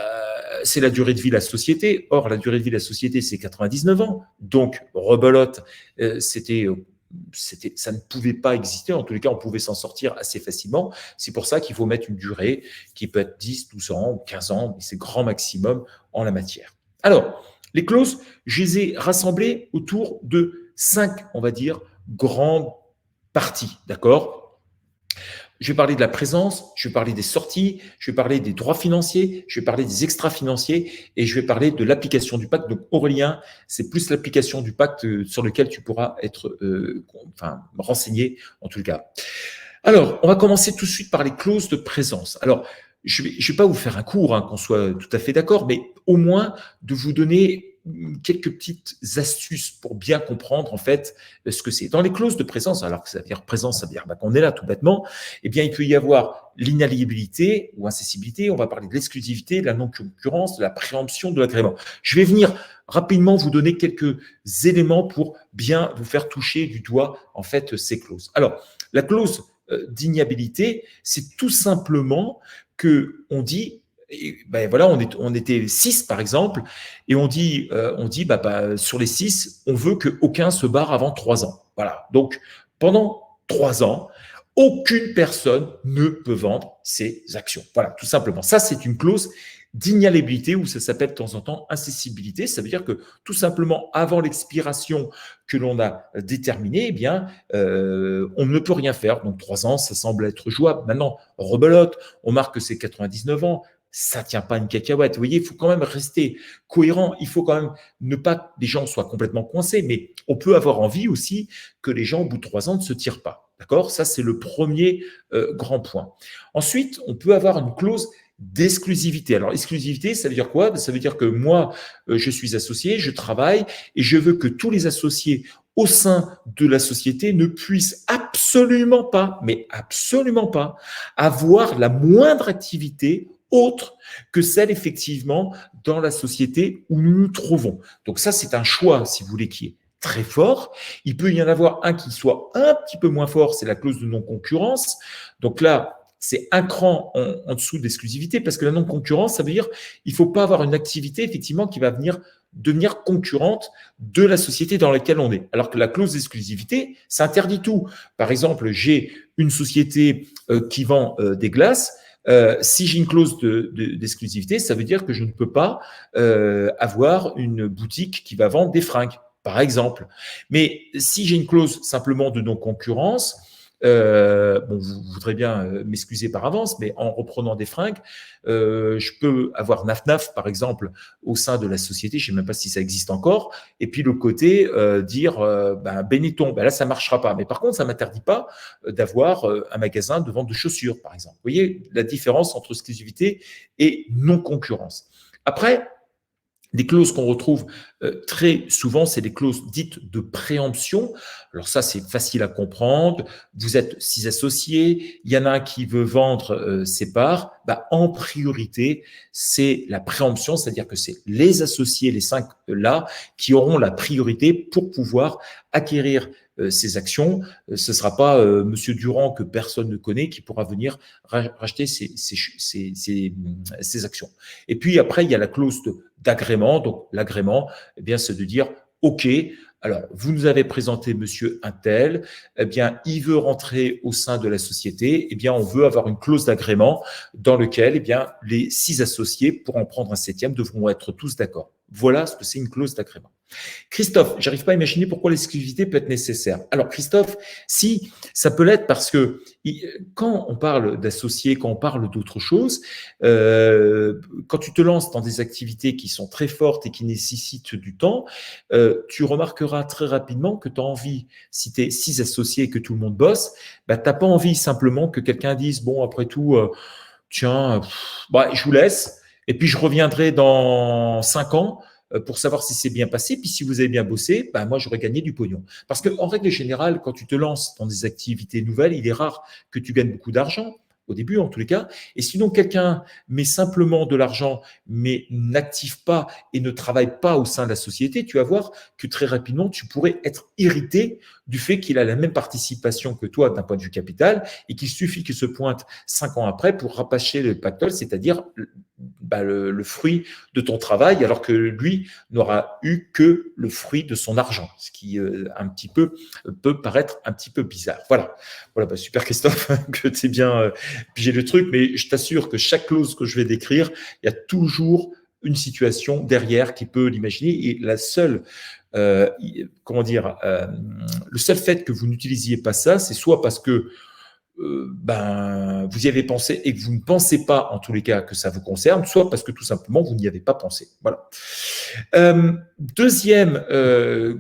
c'est la durée de vie de la société. » Or, la durée de vie de la société, c'est 99 ans. Donc, rebelote, ça ne pouvait pas exister. En tous les cas, on pouvait s'en sortir assez facilement. C'est pour ça qu'il faut mettre une durée qui peut être 10, 12 ans ou 15 ans, mais c'est grand maximum en la matière. Alors, les clauses, je les ai rassemblées autour de 5, on va dire, grandes parties, d'accord? Je vais parler de la présence, je vais parler des sorties, je vais parler des droits financiers, je vais parler des extra-financiers et je vais parler de l'application du pacte. Donc, Aurélien, c'est plus l'application du pacte sur lequel tu pourras être renseigné, en tout cas. Alors, on va commencer tout de suite par les clauses de présence. Alors, je vais pas vous faire un cours, hein, qu'on soit tout à fait d'accord, mais au moins de vous donner quelques petites astuces pour bien comprendre en fait ce que c'est. Dans les clauses de présence, alors que ça veut dire présence, ça veut dire qu'on est là tout bêtement, eh bien il peut y avoir l'inaliénabilité ou incessibilité, on va parler de l'exclusivité, de la non-concurrence, de la préemption, de l'agrément. Je vais venir rapidement vous donner quelques éléments pour bien vous faire toucher du doigt en fait ces clauses. Alors, la clause d'inaliénabilité, c'est tout simplement que on dit ben voilà, on était 6 par exemple, et on dit sur les 6, on veut qu'aucun se barre avant 3 ans. Voilà. Donc, pendant 3 ans, aucune personne ne peut vendre ses actions. Voilà, tout simplement. Ça, c'est une clause d'inaliénabilité ou ça s'appelle de temps en temps incessibilité. Ça veut dire que tout simplement, avant l'expiration que l'on a déterminée, eh bien, on ne peut rien faire. Donc, 3 ans, ça semble être jouable. Maintenant, rebelote, on marque que c'est 99 ans. ça tient pas une cacahuète. Vous voyez, il faut quand même rester cohérent. Il faut quand même ne pas que les gens soient complètement coincés, mais on peut avoir envie aussi que les gens, au bout de 3 ans, ne se tirent pas. D'accord? Ça, c'est le premier grand point. Ensuite, on peut avoir une clause d'exclusivité. Alors, exclusivité, ça veut dire quoi? Ça veut dire que moi, je suis associé, je travaille et je veux que tous les associés au sein de la société ne puissent absolument pas, mais absolument pas, avoir la moindre activité autre que celle effectivement dans la société où nous nous trouvons. Donc ça, c'est un choix, si vous voulez, qui est très fort. Il peut y en avoir un qui soit un petit peu moins fort, c'est la clause de non-concurrence. Donc là, c'est un cran en dessous de l'exclusivité, parce que la non-concurrence, ça veut dire il ne faut pas avoir une activité effectivement qui va devenir concurrente de la société dans laquelle on est. Alors que la clause d'exclusivité, ça interdit tout. Par exemple, j'ai une société qui vend des glaces. Si j'ai une clause d'exclusivité, ça veut dire que je ne peux pas avoir une boutique qui va vendre des fringues, par exemple. Mais si j'ai une clause simplement de non-concurrence, bon, vous voudrez bien m'excuser par avance, mais en reprenant des fringues, je peux avoir Naf, par exemple, au sein de la société, je ne sais même pas si ça existe encore, et puis le côté dire Benetton, là ça ne marchera pas. Mais par contre, ça ne m'interdit pas d'avoir un magasin de vente de chaussures, par exemple. Vous voyez la différence entre exclusivité et non-concurrence. Après, des clauses qu'on retrouve très souvent, c'est des clauses dites de préemption. Alors ça, c'est facile à comprendre. Vous êtes 6 associés, il y en a un qui veut vendre ses parts. En priorité, c'est la préemption, c'est-à-dire que c'est les associés, les 5 là, qui auront la priorité pour pouvoir acquérir ces actions. Ce ne sera pas Monsieur Durand, que personne ne connaît, qui pourra venir racheter ces actions. Et puis après, il y a la clause d'agrément. Donc l'agrément, c'est de dire OK, alors vous nous avez présenté monsieur untel, il veut rentrer au sein de la société, on veut avoir une clause d'agrément dans lequel les 6 associés, pour en prendre un 7e, devront être tous d'accord. Voilà ce que c'est une clause d'agrément. Christophe, j'arrive pas à imaginer pourquoi l'exclusivité peut être nécessaire. Alors Christophe, si, ça peut l'être parce que quand on parle d'associés, quand on parle d'autre chose, quand tu te lances dans des activités qui sont très fortes et qui nécessitent du temps, tu remarqueras très rapidement que tu as envie, si tu es 6 associés et que tout le monde bosse, tu n'as pas envie simplement que quelqu'un dise, bon, après tout, tiens, je vous laisse, et puis je reviendrai dans 5 ans pour savoir si c'est bien passé. Puis si vous avez bien bossé, moi, j'aurais gagné du pognon. Parce qu'en règle générale, quand tu te lances dans des activités nouvelles, il est rare que tu gagnes beaucoup d'argent, au début en tous les cas. Et sinon, quelqu'un met simplement de l'argent, mais n'active pas et ne travaille pas au sein de la société, tu vas voir que très rapidement, tu pourrais être irrité du fait qu'il a la même participation que toi d'un point de vue capital et qu'il suffit qu'il se pointe 5 ans après pour rapacher le pactole, c'est-à-dire le fruit de ton travail, alors que lui n'aura eu que le fruit de son argent, ce qui un petit peu peut paraître un petit peu bizarre. Voilà, super Christophe, que tu aies bien pigé le truc, mais je t'assure que chaque clause que je vais décrire, il y a toujours une situation derrière qui peut l'imaginer, et la seule le seul fait que vous n'utilisiez pas ça, c'est soit parce que vous y avez pensé et que vous ne pensez pas, en tous les cas, que ça vous concerne, soit parce que tout simplement, vous n'y avez pas pensé. Voilà. Deuxième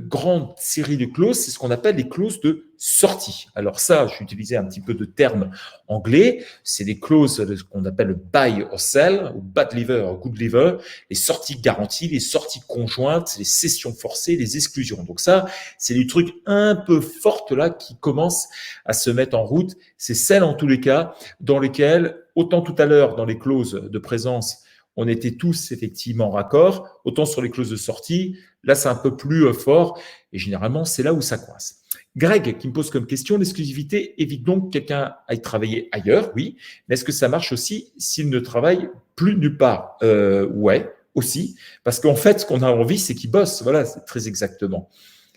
grande série de clauses, c'est ce qu'on appelle les clauses de sortie. Alors ça, j'ai utilisé un petit peu de termes anglais, c'est des clauses de ce qu'on appelle le buy or sell, ou bad lever ou good lever, les sorties garanties, les sorties conjointes, les cessions forcées, les exclusions. Donc ça, c'est des trucs un peu fortes là qui commencent à se mettre en route. C'est celles en tous les cas dans lesquelles, autant tout à l'heure dans les clauses de présence, on était tous effectivement raccord, autant sur les clauses de sortie, là c'est un peu plus fort et généralement c'est là où ça coince. Greg qui me pose comme question, l'exclusivité évite donc que quelqu'un aille travailler ailleurs, oui, mais est-ce que ça marche aussi s'il ne travaille plus nulle part? Ouais, aussi, parce qu'en fait ce qu'on a envie c'est qu'il bosse, voilà, c'est très exactement.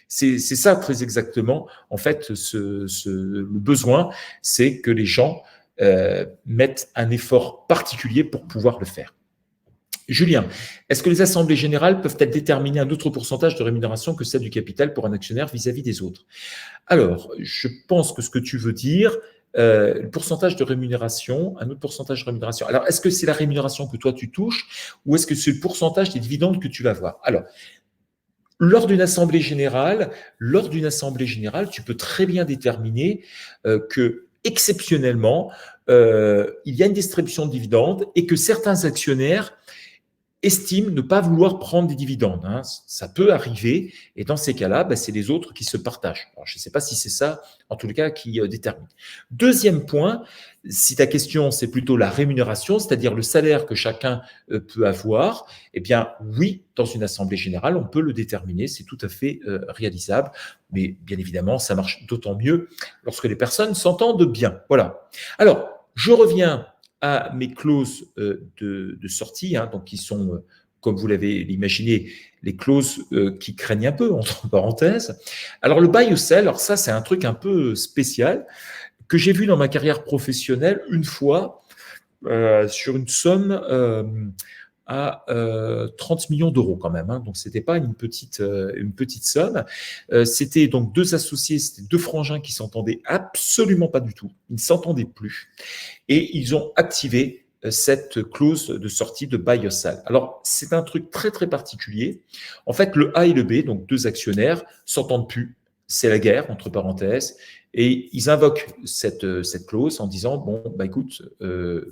C'est ça très exactement, en fait, le besoin, c'est que les gens mettent un effort particulier pour pouvoir le faire. Julien, est-ce que les assemblées générales peuvent-elles déterminer un autre pourcentage de rémunération que celle du capital pour un actionnaire vis-à-vis des autres? Alors, je pense que ce que tu veux dire, le pourcentage de rémunération, un autre pourcentage de rémunération. Alors, est-ce que c'est la rémunération que toi tu touches ou est-ce que c'est le pourcentage des dividendes que tu vas avoir? Alors, lors d'une assemblée générale, tu peux très bien déterminer que exceptionnellement, il y a une distribution de dividendes et que certains actionnaires estiment ne pas vouloir prendre des dividendes. Hein. Ça peut arriver, et dans ces cas-là, c'est les autres qui se partagent. Alors, je ne sais pas si c'est ça, en tout cas, qui détermine. Deuxième point, si ta question, c'est plutôt la rémunération, c'est-à-dire le salaire que chacun peut avoir, eh bien, oui, dans une assemblée générale, on peut le déterminer, c'est tout à fait réalisable, mais bien évidemment, ça marche d'autant mieux lorsque les personnes s'entendent bien. Voilà. Alors, je reviens à mes clauses de sortie, hein, donc qui sont, comme vous l'avez imaginé, les clauses qui craignent un peu, entre parenthèses. Alors, le buy ou sell, alors ça, c'est un truc un peu spécial que j'ai vu dans ma carrière professionnelle une fois sur une somme à 30 millions d'euros quand même. Hein. Donc, ce n'était pas une petite somme. C'était donc deux associés, c'était deux frangins qui s'entendaient absolument pas du tout. Ils ne s'entendaient plus. Et ils ont activé cette clause de sortie de buy or sell. Alors, c'est un truc très, très particulier. En fait, le A et le B, donc deux actionnaires, s'entendent plus. C'est la guerre, entre parenthèses. Et ils invoquent cette clause en disant, bon, écoute,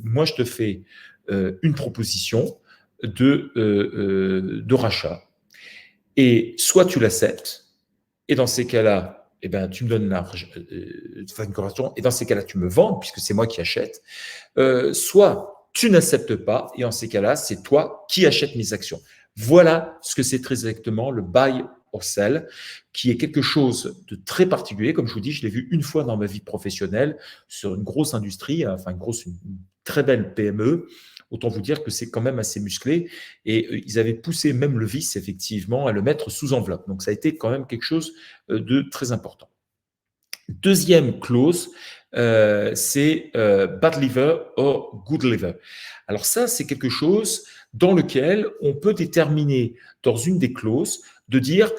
moi, je te fais une proposition de rachat. Et soit tu l'acceptes, et dans ces cas-là, tu me donnes l'argent, une correction, et dans ces cas-là, tu me vends, puisque c'est moi qui achète, soit tu n'acceptes pas, et en ces cas-là, c'est toi qui achètes mes actions. Voilà ce que c'est très exactement le buy or sell, qui est quelque chose de très particulier. Comme je vous dis, je l'ai vu une fois dans ma vie professionnelle sur une grosse industrie, enfin une très belle PME. Autant vous dire que c'est quand même assez musclé. Et ils avaient poussé même le vice, effectivement, à le mettre sous enveloppe. Donc, ça a été quand même quelque chose de très important. Deuxième clause, c'est bad liver or good liver. Alors ça, c'est quelque chose dans lequel on peut déterminer dans une des clauses de dire,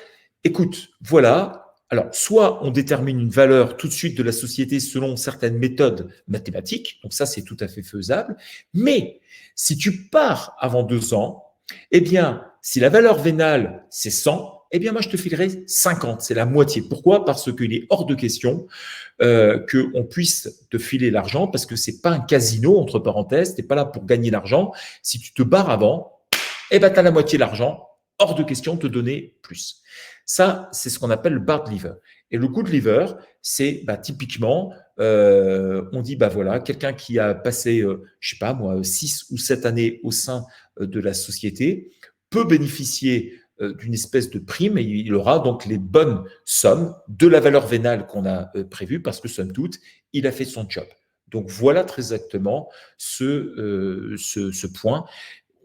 écoute, voilà, alors soit on détermine une valeur tout de suite de la société selon certaines méthodes mathématiques, donc ça c'est tout à fait faisable, mais si tu pars avant 2 ans, eh bien, si la valeur vénale c'est 100, eh bien moi je te filerai 50, c'est la moitié. Pourquoi? Parce qu'il est hors de question qu'on puisse te filer l'argent, parce que c'est pas un casino, entre parenthèses, tu n'es pas là pour gagner l'argent. Si tu te barres avant, tu as la moitié de l'argent, hors de question de te donner plus. Ça, c'est ce qu'on appelle le bad liver. Et le good liver, c'est typiquement, on dit, voilà, quelqu'un qui a passé, je sais pas moi, 6 ou 7 années au sein de la société peut bénéficier d'une espèce de prime et il aura donc les bonnes sommes de la valeur vénale qu'on a prévue parce que, somme toute, il a fait son job. Donc, voilà très exactement ce point.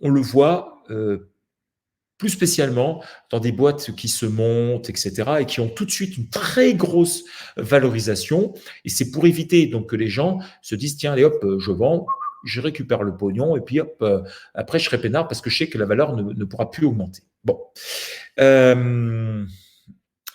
On le voit plus spécialement dans des boîtes qui se montent, etc., et qui ont tout de suite une très grosse valorisation. Et c'est pour éviter donc que les gens se disent, tiens, allez hop, je vends, je récupère le pognon, et puis hop, après je serai peinard parce que je sais que la valeur ne pourra plus augmenter. Bon.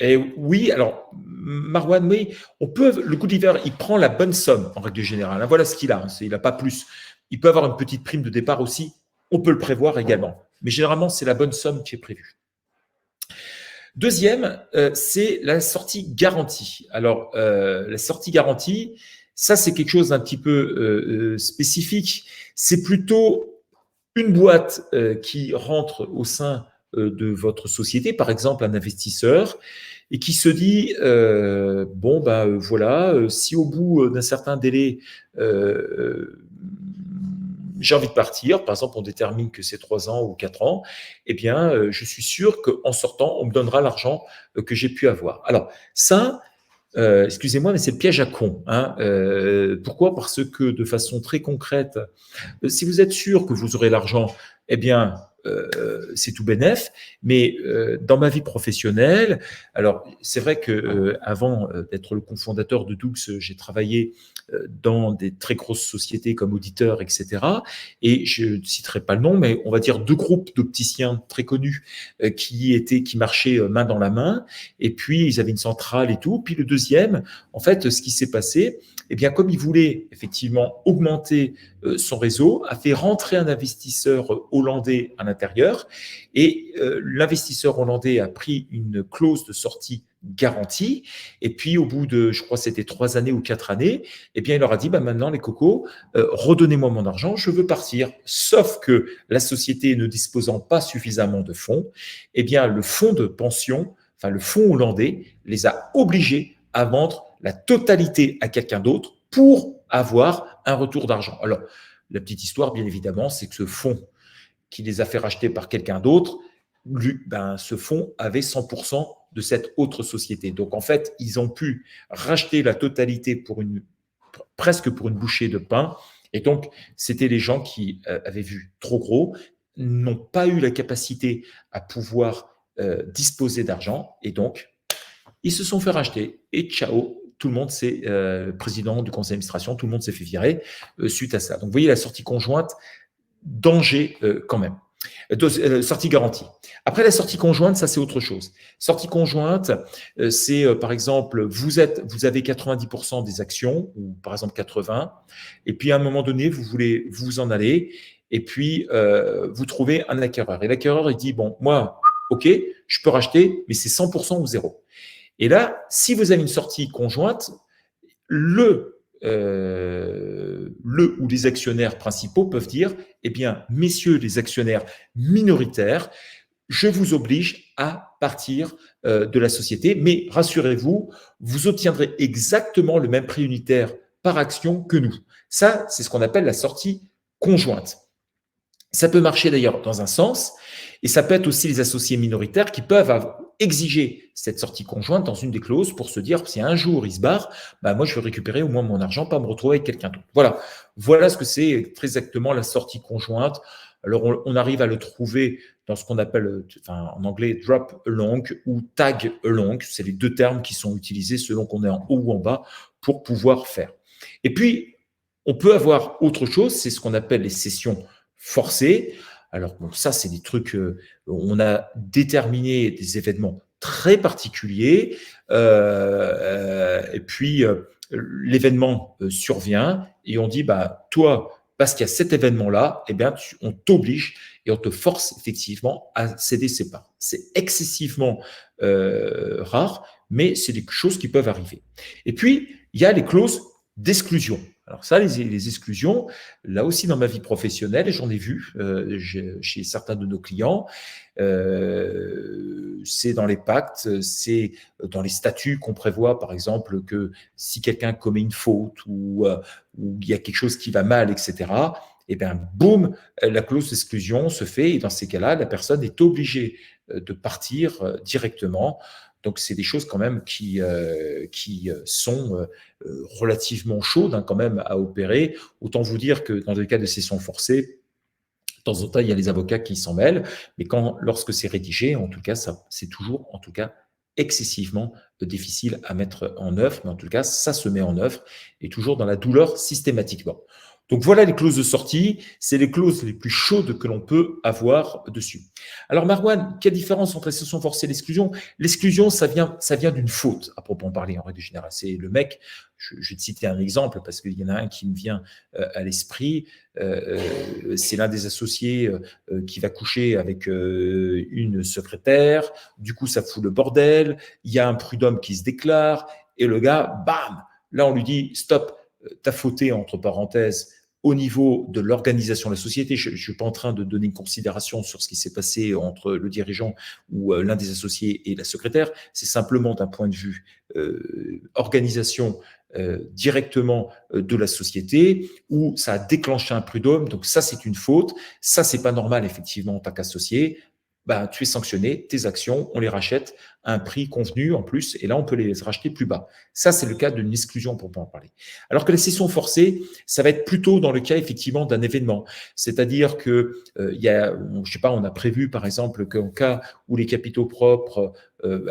Et oui, alors, Marwan, oui, le good liver, il prend la bonne somme en règle générale. Hein, voilà ce qu'il a, hein, il n'a pas plus. Il peut avoir une petite prime de départ aussi, on peut le prévoir également. Mais généralement, c'est la bonne somme qui est prévue. Deuxième, c'est la sortie garantie. Alors, la sortie garantie, ça, c'est quelque chose d'un petit peu spécifique. C'est plutôt une boîte qui rentre au sein de votre société, par exemple un investisseur, et qui se dit voilà, si au bout d'un certain délai j'ai envie de partir, par exemple on détermine que c'est 3 ans ou 4 ans, eh bien je suis sûr qu'en sortant on me donnera l'argent que j'ai pu avoir. Alors ça, excusez-moi, mais c'est le piège à con. Hein. Pourquoi? Parce que de façon très concrète, si vous êtes sûr que vous aurez l'argent, eh bien, c'est tout bénef. Mais dans ma vie professionnelle, alors c'est vrai que avant d'être le cofondateur de Doux, j'ai travaillé dans des très grosses sociétés comme auditeur, etc. Et je ne citerai pas le nom, mais on va dire 2 groupes d'opticiens très connus qui marchaient main dans la main. Et puis ils avaient une centrale et tout. Puis le deuxième, en fait, ce qui s'est passé, eh bien, comme il voulait effectivement augmenter son réseau, a fait rentrer un investisseur hollandais à l'intérieur. Et l'investisseur hollandais a pris une clause de sortie garantie. Et puis, au bout de, je crois, c'était 3 années ou 4 années, eh bien, il leur a dit, bah, maintenant, les cocos, redonnez-moi mon argent, je veux partir. Sauf que la société ne disposant pas suffisamment de fonds, eh bien, le fonds de pension, enfin, le fonds hollandais, les a obligés à vendre la totalité à quelqu'un d'autre pour avoir un retour d'argent. Alors, la petite histoire, bien évidemment, c'est que ce fonds qui les a fait racheter par quelqu'un d'autre, ce fonds avait 100% de cette autre société. Donc, en fait, ils ont pu racheter la totalité presque pour une bouchée de pain. Et donc, c'était les gens qui avaient vu trop gros, n'ont pas eu la capacité à pouvoir disposer d'argent. Et donc, ils se sont fait racheter. Et ciao, tout le monde s'est, président du conseil d'administration, tout le monde s'est fait virer suite à ça. Donc, vous voyez, la sortie conjointe, danger quand même. Sortie garantie. Après la sortie conjointe, ça c'est autre chose. Sortie conjointe, c'est par exemple, vous avez 90% des actions, ou par exemple 80, et puis à un moment donné, vous voulez vous en aller, et puis vous trouvez un acquéreur. Et l'acquéreur, il dit, bon, moi, ok, je peux racheter, mais c'est 100% ou zéro. Et là, si vous avez une sortie conjointe, le ou les actionnaires principaux peuvent dire, eh bien, messieurs les actionnaires minoritaires, je vous oblige à partir de la société, mais rassurez-vous, vous obtiendrez exactement le même prix unitaire par action que nous. Ça, c'est ce qu'on appelle la sortie conjointe. Ça peut marcher d'ailleurs dans un sens, et ça peut être aussi les associés minoritaires qui peuvent exiger cette sortie conjointe dans une des clauses pour se dire, si un jour il se barre, bah moi je veux récupérer au moins mon argent, pas me retrouver avec quelqu'un d'autre. Voilà ce que c'est très exactement la sortie conjointe. Alors on arrive à le trouver dans ce qu'on appelle, en anglais, drop along ou tag along. C'est les 2 termes qui sont utilisés selon qu'on est en haut ou en bas pour pouvoir faire. Et puis, on peut avoir autre chose, c'est ce qu'on appelle les cessions forcées. Alors, bon, ça, c'est des trucs, on a déterminé des événements très particuliers, et puis l'événement survient, et on dit, bah, toi, parce qu'il y a cet événement-là, eh bien, on t'oblige et on te force effectivement à céder ses parts. C'est excessivement rare, mais c'est des choses qui peuvent arriver. Et puis, il y a les clauses d'exclusion. Alors ça, les exclusions, là aussi dans ma vie professionnelle, j'en ai vu chez certains de nos clients, c'est dans les pactes, c'est dans les statuts qu'on prévoit, par exemple, que si quelqu'un commet une faute ou il y a quelque chose qui va mal, etc., et bien, boum, la clause d'exclusion se fait, et dans ces cas-là, la personne est obligée de partir directement. Donc, c'est des choses quand même qui sont relativement chaudes quand même à opérer. Autant vous dire que dans des cas de cession forcée, de temps en temps, il y a les avocats qui s'en mêlent, mais lorsque c'est rédigé, en tout cas, c'est toujours, en tout cas, excessivement difficile à mettre en œuvre, mais en tout cas, ça se met en œuvre, et toujours dans la douleur systématiquement. Donc voilà les clauses de sortie, c'est les clauses les plus chaudes que l'on peut avoir dessus. Alors Marwan, quelle différence entre la cession forcée et l'exclusion? L'exclusion, ça vient d'une faute, à proprement parler, en règle générale. C'est le mec, je vais te citer un exemple, parce qu'il y en a un qui me vient à l'esprit, c'est l'un des associés qui va coucher avec une secrétaire, du coup ça fout le bordel, il y a un prud'homme qui se déclare, et le gars, bam, là on lui dit, stop, t'as fauté, entre parenthèses, au niveau de l'organisation de la société. Je ne suis pas en train de donner une considération sur ce qui s'est passé entre le dirigeant ou l'un des associés et la secrétaire. C'est simplement d'un point de vue organisation directement de la société où ça a déclenché un prud'homme. Donc ça, c'est une faute. Ça, c'est pas normal, effectivement, en tant qu'associé. ben, tu es sanctionné, tes actions, on les rachète à un prix convenu en plus, et là, on peut les racheter plus bas. Ça, c'est le cas d'une exclusion pour en parler. Alors que la cession forcée, ça va être plutôt dans le cas, effectivement, d'un événement. C'est-à-dire que, je sais pas, on a prévu, par exemple, qu'en cas où les capitaux propres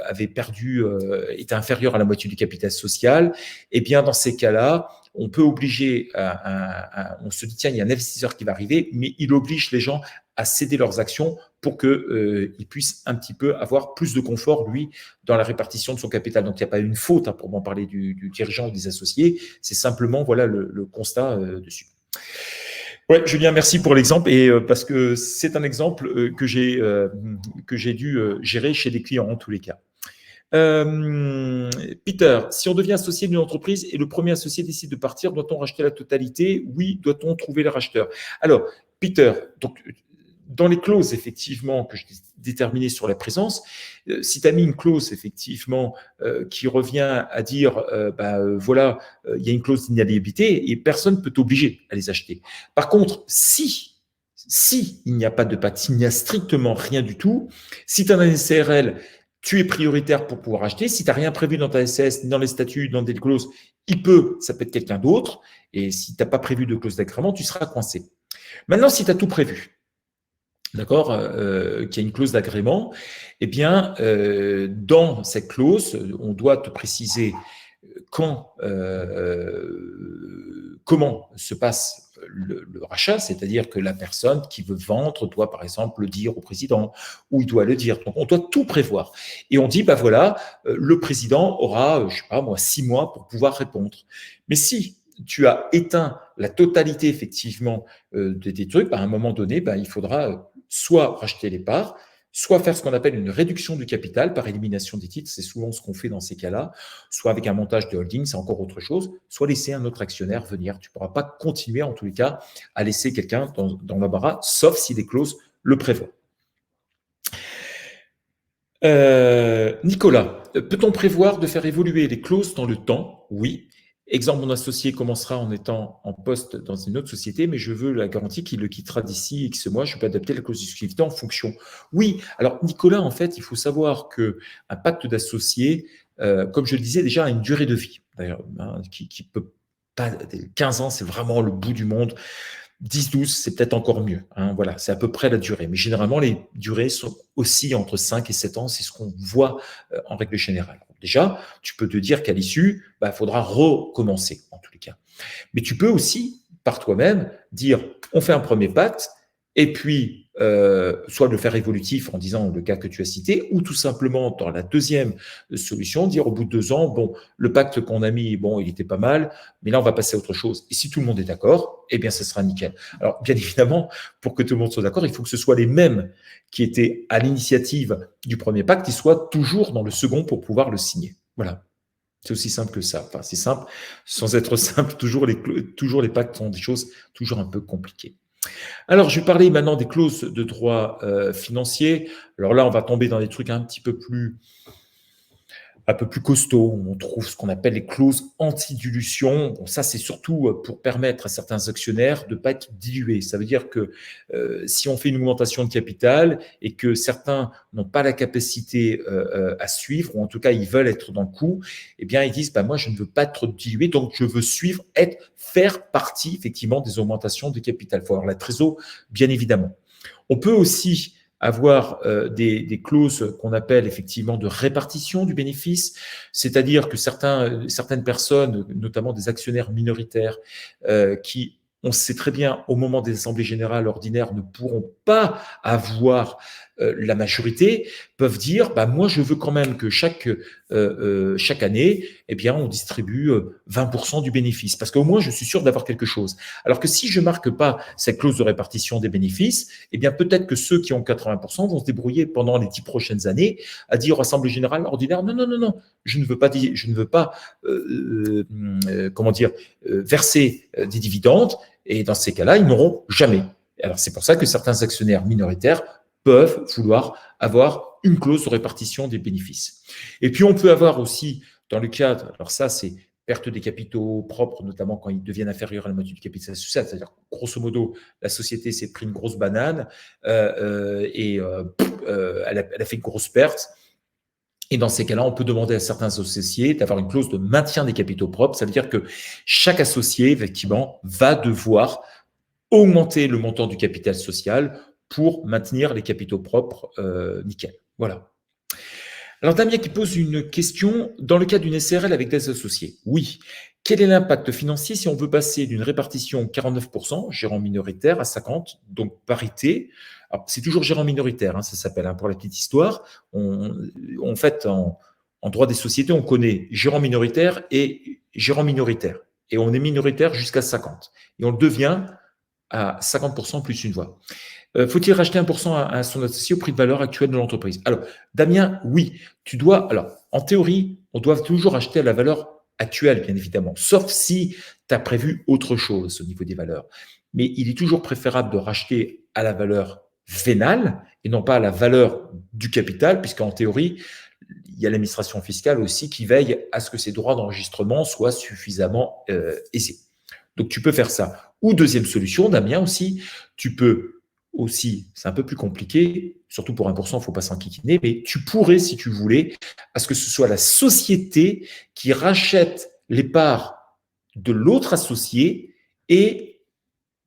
avaient perdu, étaient inférieurs à la moitié du capital social, eh bien, dans ces cas-là, on peut obliger, on se dit, tiens, il y a un investisseur qui va arriver, mais il oblige les gens à céder leurs actions pour qu'il puisse un petit peu avoir plus de confort, lui, dans la répartition de son capital. Donc, il n'y a pas une faute, hein, pour en parler du dirigeant ou des associés, c'est simplement voilà, le constat dessus. Ouais, Julien, merci pour l'exemple, et parce que c'est un exemple que j'ai dû gérer chez des clients en tous les cas. Peter, si on devient associé d'une entreprise et le premier associé décide de partir, doit-on racheter la totalité? Oui, doit-on trouver les racheteurs? Alors, Peter, donc, dans les clauses, effectivement, que je déterminées sur la présence, si tu as mis une clause, effectivement, qui revient à dire, voilà, il y a une clause d'inaliénabilité et personne ne peut t'obliger à les acheter. Par contre, si il n'y a pas de pacte, s'il n'y a strictement rien du tout, si tu as un SARL, tu es prioritaire pour pouvoir acheter. Si tu n'as rien prévu dans ta SS, ni dans les statuts, dans des clauses, ça peut être quelqu'un d'autre. Et si tu n'as pas prévu de clause d'agrément, tu seras coincé. Maintenant, si tu as tout prévu, d'accord, qu'il y a une clause d'agrément, eh bien, dans cette clause, on doit te préciser comment se passe le rachat, c'est-à-dire que la personne qui veut vendre doit, par exemple, le dire au président, ou il doit le dire. Donc, on doit tout prévoir. Et on dit, voilà, le président aura, je sais pas moi, 6 mois pour pouvoir répondre. Mais si tu as éteint la totalité, effectivement, des trucs, à un moment donné, il faudra soit racheter les parts, soit faire ce qu'on appelle une réduction du capital par élimination des titres, c'est souvent ce qu'on fait dans ces cas-là, soit avec un montage de holding, c'est encore autre chose, soit laisser un autre actionnaire venir. Tu ne pourras pas continuer, en tous les cas, à laisser quelqu'un dans l'embarras, sauf si des clauses le prévoient. Nicolas, peut-on prévoir de faire évoluer les clauses dans le temps? Oui. Exemple, mon associé commencera en étant en poste dans une autre société, mais je veux la garantie qu'il le quittera d'ici X mois. Je peux adapter la clause d'exclusivité en fonction. Oui, alors Nicolas, en fait, il faut savoir qu'un pacte d'associés, comme je le disais déjà, a une durée de vie. D'ailleurs, qui peut pas, 15 ans, c'est vraiment le bout du monde. 10-12, c'est peut-être encore mieux. Voilà, c'est à peu près la durée. Mais généralement, les durées sont aussi entre 5 et 7 ans. C'est ce qu'on voit en règle générale. Déjà, tu peux te dire qu'à l'issue, il faudra recommencer, en tous les cas. Mais tu peux aussi, par toi-même, dire, on fait un premier pacte, et puis, soit le faire évolutif en disant le cas que tu as cité, ou tout simplement, dans la deuxième solution, dire au bout de 2 ans, bon, le pacte qu'on a mis, bon, il était pas mal, mais là, on va passer à autre chose. Et si tout le monde est d'accord, eh bien, ça sera nickel. Alors, bien évidemment, pour que tout le monde soit d'accord, il faut que ce soit les mêmes qui étaient à l'initiative du premier pacte, qui soient toujours dans le second pour pouvoir le signer. Voilà. C'est aussi simple que ça. Enfin, c'est simple, sans être simple. Toujours les pactes sont des choses toujours un peu compliquées. Alors, je vais parler maintenant des clauses de droit financier. Alors là, on va tomber dans des trucs un peu plus costauds. On trouve ce qu'on appelle les clauses anti-dilution. Bon, ça, c'est surtout pour permettre à certains actionnaires de ne pas être dilués. Ça veut dire que si on fait une augmentation de capital et que certains n'ont pas la capacité à suivre, ou en tout cas, ils veulent être dans le coup, eh bien, ils disent, moi, je ne veux pas être dilué, donc je veux suivre, faire partie, effectivement, des augmentations de capital. Il faut avoir la trésor, bien évidemment. On peut aussi avoir des clauses qu'on appelle effectivement de répartition du bénéfice, c'est-à-dire que certaines personnes, notamment des actionnaires minoritaires, qui, on sait très bien, au moment des assemblées générales ordinaires, ne pourront pas avoir la majorité, peuvent dire, moi, je veux quand même que chaque année, eh bien, on distribue 20% du bénéfice, parce qu'au moins, je suis sûr d'avoir quelque chose. Alors que si je ne marque pas cette clause de répartition des bénéfices, eh bien, peut-être que ceux qui ont 80% vont se débrouiller pendant les 10 prochaines années à dire aux assemblées générales ordinaires, non, je ne veux pas verser des dividendes, et dans ces cas-là, ils n'auront jamais. Alors, c'est pour ça que certains actionnaires minoritaires peuvent vouloir avoir une clause de répartition des bénéfices. Et puis, on peut avoir aussi, dans le cadre, alors ça, c'est perte des capitaux propres, notamment quand ils deviennent inférieurs à la moitié du capital social. C'est-à-dire, grosso modo, la société s'est pris une grosse banane et elle a fait une grosse perte. Et dans ces cas-là, on peut demander à certains associés d'avoir une clause de maintien des capitaux propres. Ça veut dire que chaque associé, effectivement, va devoir augmenter le montant du capital social pour maintenir les capitaux propres nickel. Voilà. Alors, Damien qui pose une question. Dans le cas d'une SRL avec des associés, oui. Quel est l'impact financier si on veut passer d'une répartition 49%, gérant minoritaire, à 50%, donc parité? Alors, c'est toujours gérant minoritaire, ça s'appelle, pour la petite histoire. En fait, en droit des sociétés, on connaît gérant minoritaire et gérant minoritaire. Et on est minoritaire jusqu'à 50%. Et on le devient à 50% plus une voix. Faut-il racheter 1% à son associé au prix de valeur actuel de l'entreprise? Alors, Damien, oui, tu dois. Alors, en théorie, on doit toujours acheter à la valeur actuelle, bien évidemment, sauf si tu as prévu autre chose au niveau des valeurs. Mais il est toujours préférable de racheter à la valeur vénale et non pas à la valeur du capital, puisqu'en théorie, il y a l'administration fiscale aussi qui veille à ce que ces droits d'enregistrement soient suffisamment aisés. Donc, tu peux faire ça. Ou deuxième solution, Damien aussi, tu peux aussi, c'est un peu plus compliqué, surtout pour 1%, il ne faut pas s'enquiquiner, mais tu pourrais, si tu voulais, à ce que ce soit la société qui rachète les parts de l'autre associé et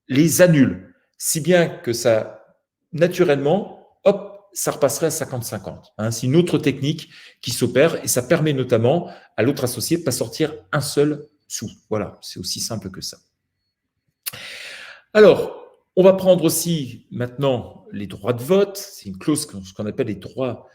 les annule. Si bien que ça, naturellement, hop, ça repasserait à 50-50. C'est une autre technique qui s'opère et ça permet notamment à l'autre associé de ne pas sortir un seul sou. Voilà, c'est aussi simple que ça. Alors, on va prendre aussi maintenant les droits de vote. C'est une clause, ce qu'on appelle les droits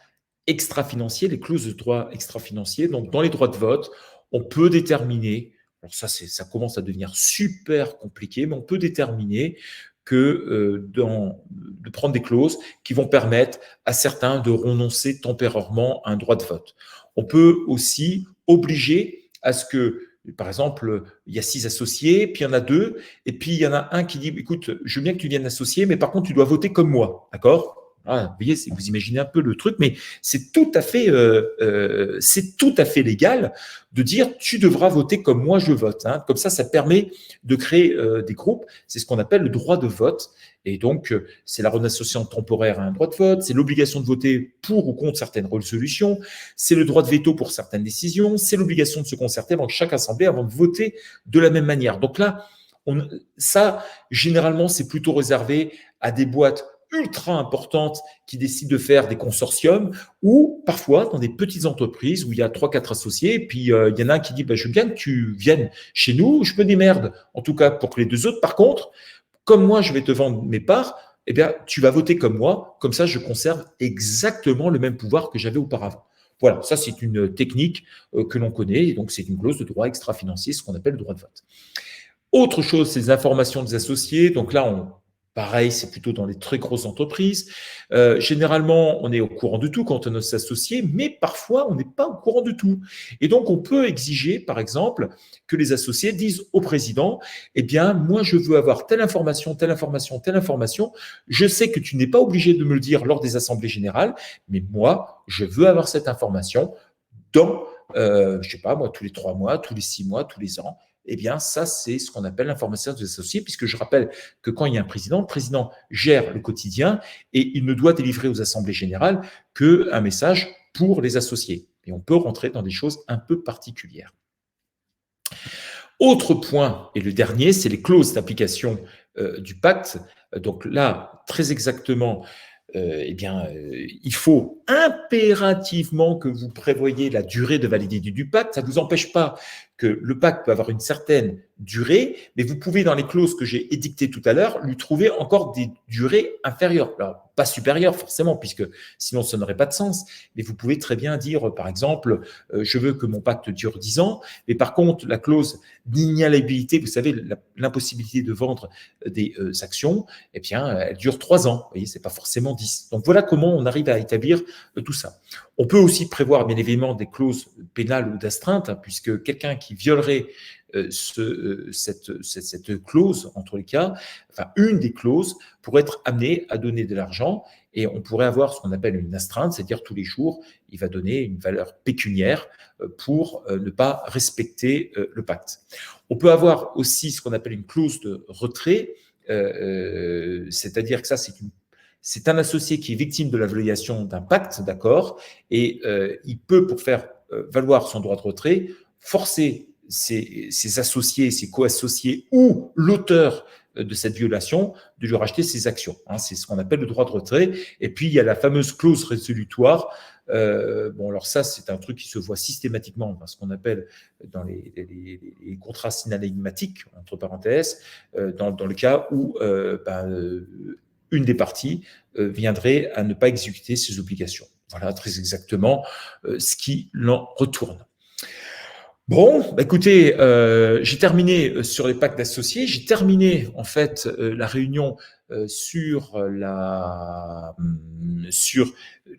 extra-financiers, les clauses de droits extra-financiers. Donc, dans les droits de vote, on peut déterminer, alors ça commence à devenir super compliqué, mais on peut déterminer que de prendre des clauses qui vont permettre à certains de renoncer temporairement à un droit de vote. On peut aussi obliger à ce que, par exemple, il y a 6 associés, puis il y en a 2, et puis il y en a un qui dit, écoute, je veux bien que tu viennes associer, mais par contre, tu dois voter comme moi, d'accord? Vous voyez, vous imaginez un peu le truc, mais c'est tout à fait légal de dire tu devras voter comme moi je vote. Comme ça permet de créer des groupes. C'est ce qu'on appelle le droit de vote. Et donc, c'est la renonciation temporaire à un droit de vote, c'est l'obligation de voter pour ou contre certaines résolutions, c'est le droit de veto pour certaines décisions, c'est l'obligation de se concerter avant chaque assemblée avant de voter de la même manière. Donc là, ça, généralement, c'est plutôt réservé à des boîtes ultra importantes qui décident de faire des consortiums ou parfois dans des petites entreprises où il y a 3-4 associés et puis il y en a un qui dit je veux bien que tu viennes chez nous, je me démerde en tout cas pour que les 2 autres. Par contre, comme moi je vais te vendre mes parts, eh bien tu vas voter comme moi, comme ça je conserve exactement le même pouvoir que j'avais auparavant. Voilà, ça c'est une technique que l'on connaît et donc c'est une clause de droit extra-financier, ce qu'on appelle le droit de vote. Autre chose, c'est les informations des associés. Donc là, pareil, c'est plutôt dans les très grosses entreprises. Généralement, on est au courant de tout quand on s'associe, mais parfois, on n'est pas au courant de tout. Et donc, on peut exiger, par exemple, que les associés disent au président, eh bien, moi, je veux avoir telle information, telle information, telle information. Je sais que tu n'es pas obligé de me le dire lors des assemblées générales, mais moi, je veux avoir cette information dans, je ne sais pas, moi, tous les 3 mois, tous les 6 mois, tous les ans. Eh bien, ça, c'est ce qu'on appelle l'information des associés, puisque je rappelle que quand il y a un président, le président gère le quotidien et il ne doit délivrer aux assemblées générales qu'un message pour les associés. Et on peut rentrer dans des choses un peu particulières. Autre point, et le dernier, c'est les clauses d'application du pacte. Donc là, très exactement, il faut impérativement que vous prévoyiez la durée de validité du pacte. Ça ne vous empêche pas que le pacte peut avoir une certaine durée, mais vous pouvez, dans les clauses que j'ai édictées tout à l'heure, lui trouver encore des durées inférieures. Alors, pas supérieures forcément, puisque sinon ça n'aurait pas de sens, mais vous pouvez très bien dire, par exemple, je veux que mon pacte dure 10 ans, mais par contre, la clause d'inaliénabilité, vous savez, l'impossibilité de vendre des actions, eh bien, elle dure 3 ans. Vous voyez, c'est pas forcément 10. Donc, voilà comment on arrive à établir tout ça. On peut aussi prévoir, bien évidemment, des clauses pénales ou d'astreinte, puisque quelqu'un qui violerait cette clause, en tous les cas, enfin une des clauses, pour être amené à donner de l'argent. Et on pourrait avoir ce qu'on appelle une astreinte, c'est-à-dire tous les jours, il va donner une valeur pécuniaire pour ne pas respecter le pacte. On peut avoir aussi ce qu'on appelle une clause de retrait, c'est-à-dire que ça, c'est un associé qui est victime de la violation d'un pacte, d'accord, et il peut, pour faire valoir son droit de retrait, forcer ses associés, ses co-associés ou l'auteur de cette violation de lui racheter ses actions. C'est ce qu'on appelle le droit de retrait. Et puis, il y a la fameuse clause résolutoire. Bon, alors ça, c'est un truc qui se voit systématiquement dans ce qu'on appelle dans les contrats synalegmatiques, entre parenthèses, dans le cas où une des parties viendrait à ne pas exécuter ses obligations. Voilà très exactement ce qui l'en retourne. Bon, écoutez, j'ai terminé sur les pactes d'associés. J'ai terminé en fait la réunion sur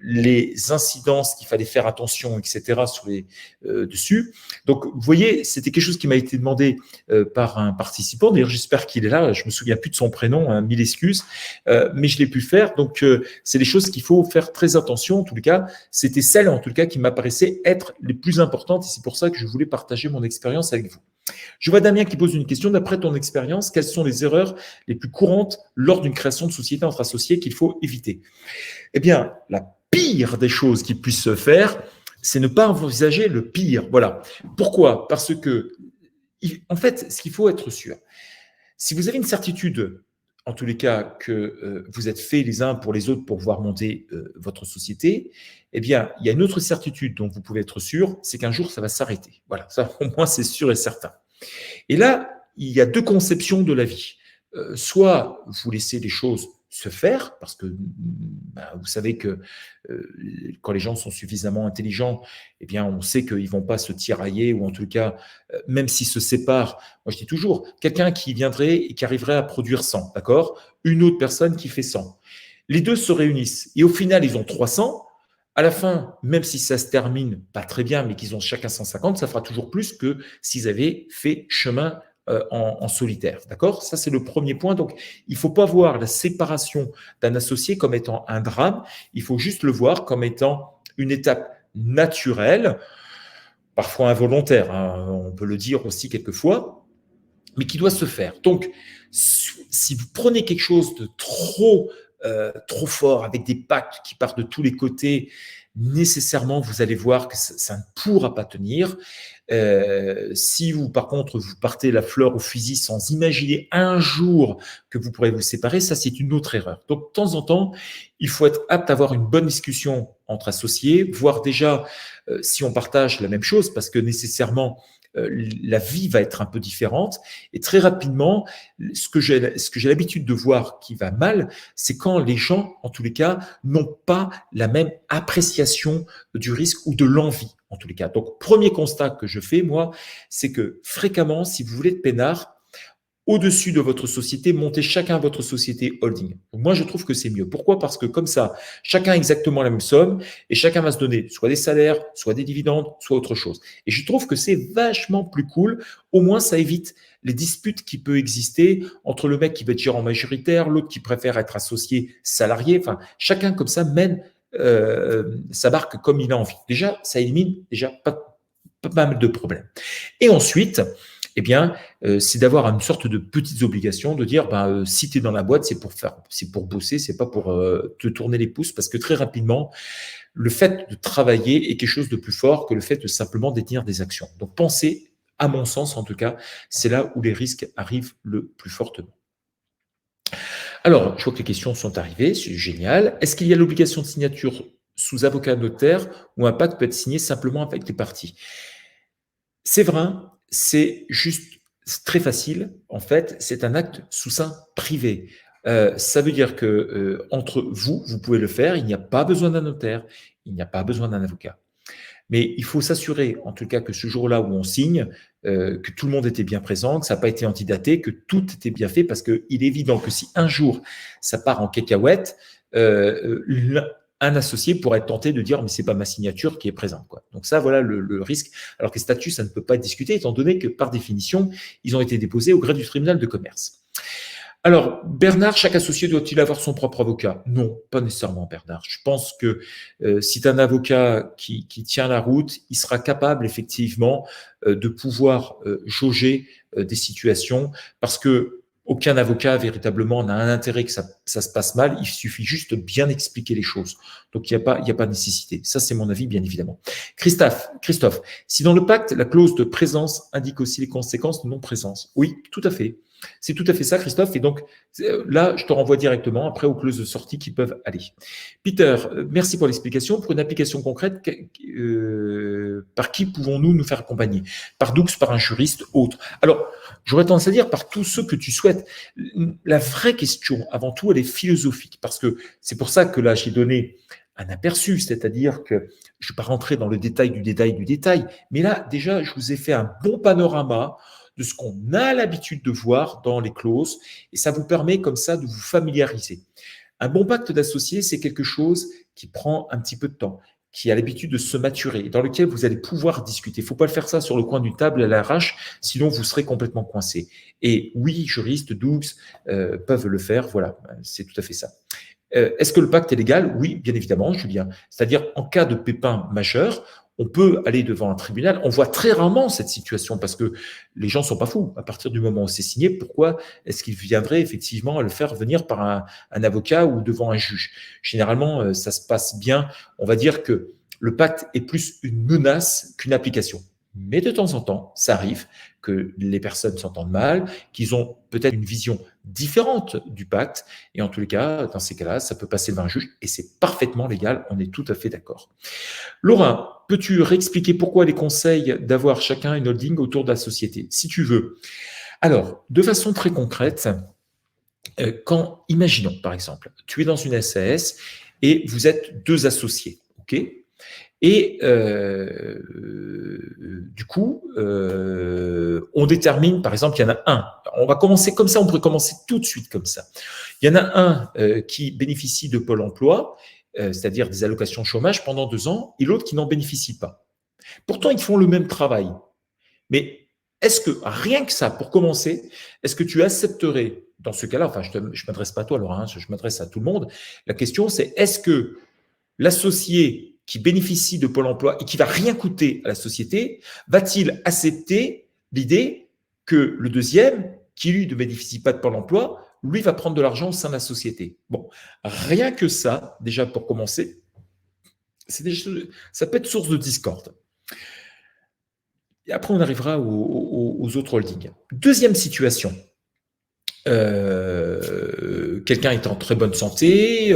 les incidences qu'il fallait faire attention, etc. dessus. Donc, vous voyez, c'était quelque chose qui m'a été demandé par un participant. D'ailleurs, j'espère qu'il est là. Je me souviens plus de son prénom, hein, mille excuses, mais je l'ai pu faire. Donc, c'est des choses qu'il faut faire très attention. En tout cas, c'était celles, en tout cas, qui m'apparaissaient être les plus importantes. Et c'est pour ça que je voulais partager mon expérience avec vous. Je vois Damien qui pose une question. D'après ton expérience, quelles sont les erreurs les plus courantes lors d'une création de société entre associés qu'il faut éviter? Eh bien, la pire des choses qui puissent se faire, c'est ne pas envisager le pire. Voilà. Pourquoi? Parce que, en fait, ce qu'il faut être sûr, si vous avez une certitude, en tous les cas, que vous êtes faits les uns pour les autres pour pouvoir monter votre société, eh bien, il y a une autre certitude dont vous pouvez être sûr, c'est qu'un jour, ça va s'arrêter. Voilà, ça, au moins, c'est sûr et certain. Et là, il y a deux conceptions de la vie. Soit vous laissez les choses se faire, parce que vous savez que quand les gens sont suffisamment intelligents, eh bien, on sait qu'ils ne vont pas se tirailler, ou en tout cas, même s'ils se séparent. Moi, je dis toujours, quelqu'un qui viendrait et qui arriverait à produire 100, d'accord? Une autre personne qui fait 100. Les deux se réunissent, et au final, ils ont 300. À la fin, même si ça se termine pas très bien, mais qu'ils ont chacun 150, ça fera toujours plus que s'ils avaient fait chemin en solitaire. D'accord? Ça, c'est le premier point. Donc, il ne faut pas voir la séparation d'un associé comme étant un drame. Il faut juste le voir comme étant une étape naturelle, parfois involontaire, hein, on peut le dire aussi quelquefois, mais qui doit se faire. Donc, si vous prenez quelque chose de trop fort, avec des pactes qui partent de tous les côtés, nécessairement, vous allez voir que ça ne pourra pas tenir. Si vous, par contre, vous partez la fleur au fusil sans imaginer un jour que vous pourrez vous séparer, ça, c'est une autre erreur. Donc, de temps en temps, il faut être apte à avoir une bonne discussion entre associés, voir déjà si on partage la même chose, parce que nécessairement, la vie va être un peu différente. Et très rapidement, ce que j'ai l'habitude de voir qui va mal, c'est quand les gens, en tous les cas, n'ont pas la même appréciation du risque ou de l'envie, en tous les cas. Donc, premier constat que je fais, moi, c'est que fréquemment, si vous voulez être peinard, au-dessus de votre société, montez chacun votre société holding. Donc moi, je trouve que c'est mieux. Pourquoi? Parce que comme ça, chacun a exactement la même somme et chacun va se donner soit des salaires, soit des dividendes, soit autre chose. Et je trouve que c'est vachement plus cool. Au moins, ça évite les disputes qui peuvent exister entre le mec qui va être gérant majoritaire, l'autre qui préfère être associé salarié. Enfin, chacun comme ça mène sa barque comme il a envie. Déjà, ça élimine déjà pas mal de problèmes. Et ensuite, eh bien, c'est d'avoir une sorte de petites obligations, de dire, si tu es dans la boîte, c'est pour bosser, c'est pas pour te tourner les pouces, parce que très rapidement, le fait de travailler est quelque chose de plus fort que le fait de simplement détenir des actions. Donc, pensez, à mon sens en tout cas, c'est là où les risques arrivent le plus fortement. Alors, je vois que les questions sont arrivées, c'est génial. Est-ce qu'il y a l'obligation de signature sous avocat notaire ou un pacte peut être signé simplement avec les parties? C'est vrai, c'est juste très facile. En fait, c'est un acte sous seing privé. Ça veut dire que entre vous, vous pouvez le faire. Il n'y a pas besoin d'un notaire, il n'y a pas besoin d'un avocat. Mais il faut s'assurer, en tout cas, que ce jour-là où on signe, que tout le monde était bien présent, que ça n'a pas été antidaté, que tout était bien fait, parce qu'il est évident que si un jour ça part en cacahuète, un associé pourrait être tenté de dire mais c'est pas ma signature qui est présente, quoi. Donc ça, voilà le risque. Alors que les statuts, ça ne peut pas être discuté, étant donné que par définition, ils ont été déposés au gré du tribunal de commerce. Alors, Bernard, chaque associé doit-il avoir son propre avocat? Non, pas nécessairement, Bernard. Je pense que si tu as un avocat qui tient la route, il sera capable effectivement de pouvoir jauger des situations, parce que aucun avocat véritablement n'a un intérêt que ça se passe mal. Il suffit juste de bien expliquer les choses. Donc, il n'y a pas de nécessité. Ça, c'est mon avis, bien évidemment. Christophe, si dans le pacte, la clause de présence indique aussi les conséquences de non-présence. Oui, tout à fait. C'est tout à fait ça, Christophe. Et donc, là, je te renvoie directement après aux clauses de sortie qui peuvent aller. Peter, merci pour l'explication. Pour une application concrète, par qui pouvons-nous nous faire accompagner? Par Doux, par un juriste, autre? Alors, j'aurais tendance à dire par tous ceux que tu souhaites. La vraie question, avant tout, elle est philosophique, parce que c'est pour ça que là, j'ai donné un aperçu, c'est-à-dire que je ne vais pas rentrer dans le détail du détail, mais là, déjà, je vous ai fait un bon panorama de ce qu'on a l'habitude de voir dans les clauses, et ça vous permet comme ça de vous familiariser. Un bon pacte d'associés, c'est quelque chose qui prend un petit peu de temps, qui a l'habitude de se maturer, dans lequel vous allez pouvoir discuter. Il ne faut pas le faire ça sur le coin d'une table à l'arrache, sinon vous serez complètement coincé. Et oui, juristes, Doux peuvent le faire, voilà, c'est tout à fait ça. Est-ce que le pacte est légal? Oui, bien évidemment, Julien. C'est-à-dire, en cas de pépin majeur, on peut aller devant un tribunal. On voit très rarement cette situation parce que les gens ne sont pas fous. À partir du moment où c'est signé, pourquoi est-ce qu'ils viendraient effectivement à le faire venir par un avocat ou devant un juge? Généralement, ça se passe bien. On va dire que le pacte est plus une menace qu'une application. Mais de temps en temps, ça arrive que les personnes s'entendent mal, qu'ils ont peut-être une vision différente du pacte. Et en tous les cas, dans ces cas-là, ça peut passer devant un juge et c'est parfaitement légal. On est tout à fait d'accord. Laura, peux-tu réexpliquer pourquoi les conseils d'avoir chacun une holding autour de la société? Si tu veux. Alors, de façon très concrète, imaginons par exemple, tu es dans une SAS et vous êtes deux associés, ok? Et du coup, on détermine, par exemple, il y en a un. On va commencer comme ça, on pourrait commencer tout de suite comme ça. Il y en a un qui bénéficie de Pôle emploi, c'est-à-dire des allocations chômage pendant 2 ans, et l'autre qui n'en bénéficie pas. Pourtant, ils font le même travail. Mais est-ce que, rien que ça, pour commencer, est-ce que tu accepterais, dans ce cas-là, enfin, je ne m'adresse pas à toi, Laura, hein, je m'adresse à tout le monde, la question c'est, est-ce que l'associé qui bénéficie de Pôle emploi et qui va rien coûter à la société, va-t-il accepter l'idée que le deuxième, qui lui ne bénéficie pas de Pôle emploi, lui va prendre de l'argent au sein de la société? Bon, rien que ça, déjà pour commencer, ça peut être source de discorde. Et après, on arrivera aux autres holdings. Deuxième situation. Quelqu'un est en très bonne santé,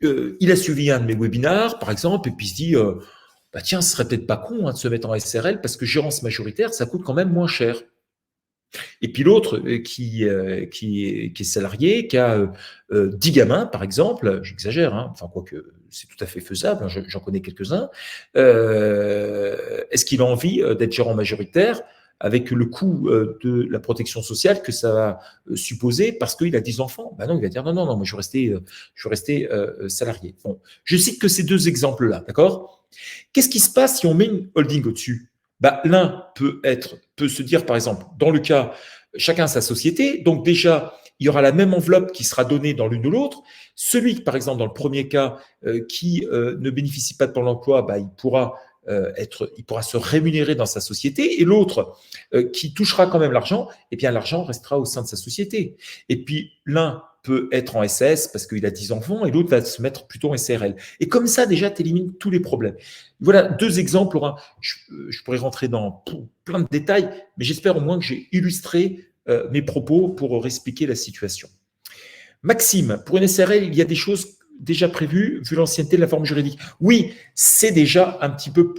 il a suivi un de mes webinars, par exemple, et puis il se dit bah tiens, ce serait peut-être pas con de se mettre en SRL parce que gérance majoritaire, ça coûte quand même moins cher. Et puis l'autre qui est salarié, qui a 10 gamins, par exemple, j'exagère, hein, enfin quoique c'est tout à fait faisable, hein, j'en connais quelques-uns, est-ce qu'il a envie d'être gérant majoritaire avec le coût de la protection sociale que ça va supposer parce qu'il a 10 enfants? Ben non, il va dire non, moi je vais rester salarié. Bon, je cite que ces deux exemples-là, d'accord? Qu'est-ce qui se passe si on met une holding au-dessus? Ben, l'un peut se dire, par exemple, dans le cas, chacun sa société, donc déjà, il y aura la même enveloppe qui sera donnée dans l'une ou l'autre. Celui, par exemple, dans le premier cas, qui ne bénéficie pas de Pôle emploi, ben, il pourra se rémunérer dans sa société, et l'autre qui touchera quand même l'argent, eh bien l'argent restera au sein de sa société. Et puis l'un peut être en SAS parce qu'il a 10 enfants et l'autre va se mettre plutôt en SRL. Et comme ça, déjà, tu élimines tous les problèmes. Voilà deux exemples, Laura. Je pourrais rentrer dans plein de détails, mais j'espère au moins que j'ai illustré mes propos pour expliquer la situation. Maxime, pour une SRL, il y a des choses déjà prévues vu l'ancienneté de la forme juridique. Oui, c'est déjà un petit peu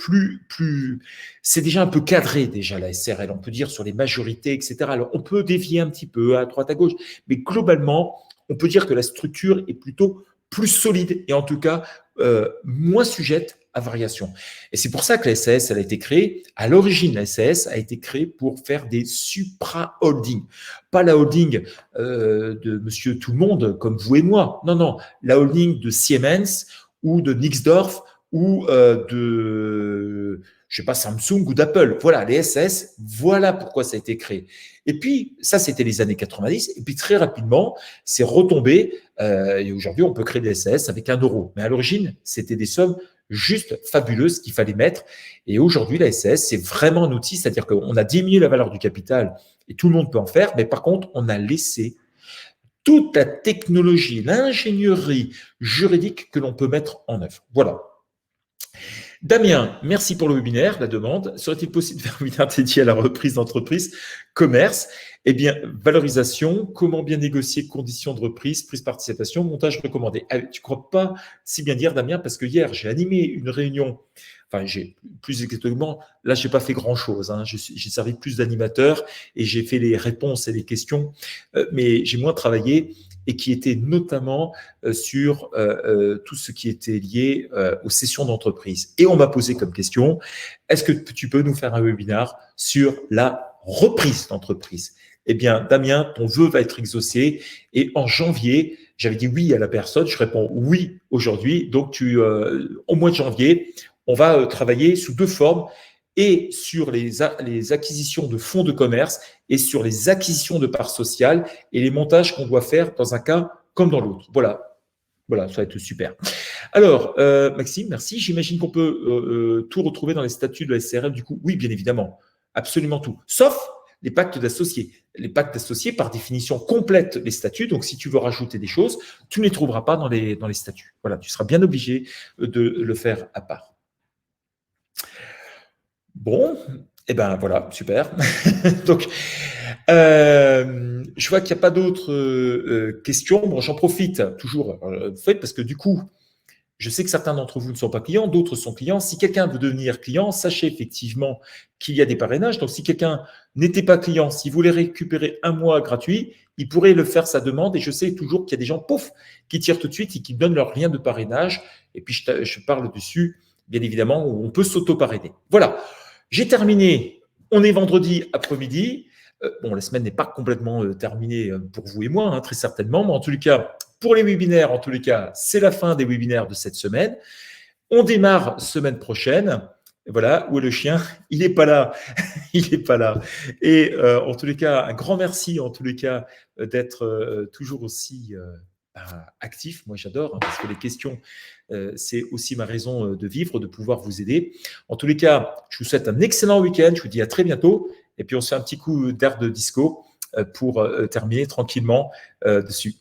c'est déjà un peu cadré déjà la SRL, on peut dire sur les majorités, etc. Alors on peut dévier un petit peu à droite à gauche, mais globalement, on peut dire que la structure est plutôt plus solide et en tout cas moins sujette à variation. Et c'est pour ça que la SAS, elle a été créée. À l'origine, la SAS a été créée pour faire des supra-holdings. Pas la holding de monsieur tout le monde comme vous et moi. Non, la holding de Siemens ou de Nixdorf ou de, je sais pas, Samsung ou d'Apple. Voilà, les SAS, voilà pourquoi ça a été créé. Et puis, ça, c'était les années 90. Et puis, très rapidement, c'est retombé. Et aujourd'hui, on peut créer des SAS avec 1 €. Mais à l'origine, c'était des sommes juste fabuleuses qu'il fallait mettre. Et aujourd'hui, la SAS, c'est vraiment un outil, c'est-à-dire qu'on a diminué la valeur du capital et tout le monde peut en faire. Mais par contre, on a laissé toute la technologie, l'ingénierie juridique que l'on peut mettre en œuvre. Voilà. Damien, merci pour le webinaire, la demande. Serait-il possible de faire un webinaire dédié à la reprise d'entreprise, commerce? Eh bien, valorisation, comment bien négocier conditions de reprise, prise participation, montage recommandé. Tu ne crois pas si bien dire, Damien, parce que hier, j'ai animé une réunion. Enfin, j'ai plus exactement, là, je n'ai pas fait grand-chose. Hein. J'ai servi plus d'animateur et j'ai fait les réponses et les questions, mais j'ai moins travaillé et qui était notamment sur tout ce qui était lié aux sessions d'entreprise. Et on m'a posé comme question, est-ce que tu peux nous faire un webinaire sur la reprise d'entreprise? Eh bien, Damien, ton vœu va être exaucé. Et en janvier, j'avais dit oui à la personne. Je réponds oui aujourd'hui. Donc, au mois de janvier, on va travailler sous 2 formes et sur les acquisitions de fonds de commerce et sur les acquisitions de parts sociales et les montages qu'on doit faire dans un cas comme dans l'autre. Voilà, ça va être super. Alors, Maxime, merci. J'imagine qu'on peut tout retrouver dans les statuts de la SARL du coup. Oui, bien évidemment, absolument tout. Sauf les pactes d'associés. Les pactes d'associés, par définition, complètent les statuts. Donc, si tu veux rajouter des choses, tu ne les trouveras pas dans les statuts. Voilà, tu seras bien obligé de le faire à part. Bon, et ben voilà, super. Donc, je vois qu'il n'y a pas d'autres questions. Bon, j'en profite toujours, parce que du coup, je sais que certains d'entre vous ne sont pas clients, d'autres sont clients. Si quelqu'un veut devenir client, sachez effectivement qu'il y a des parrainages. Donc, si quelqu'un n'était pas client, s'il voulait récupérer 1 mois gratuit, il pourrait le faire sa demande. Et je sais toujours qu'il y a des gens, pouf, qui tirent tout de suite et qui donnent leur lien de parrainage. Et puis, je parle dessus, bien évidemment, où on peut s'auto-parrainer. Voilà. J'ai terminé. On est vendredi après-midi. Bon, la semaine n'est pas complètement terminée pour vous et moi, hein, très certainement. Mais en tous les cas, pour les webinaires, en tous les cas, c'est la fin des webinaires de cette semaine. On démarre semaine prochaine. Voilà, où est le chien? Il n'est pas là. Il n'est pas là. Et en tous les cas, un grand merci en tous les cas d'être toujours aussi actif. Moi, j'adore parce que les questions, c'est aussi ma raison de vivre, de pouvoir vous aider. En tous les cas, je vous souhaite un excellent week-end. Je vous dis à très bientôt. Et puis, on se fait un petit coup d'air de disco pour terminer tranquillement dessus.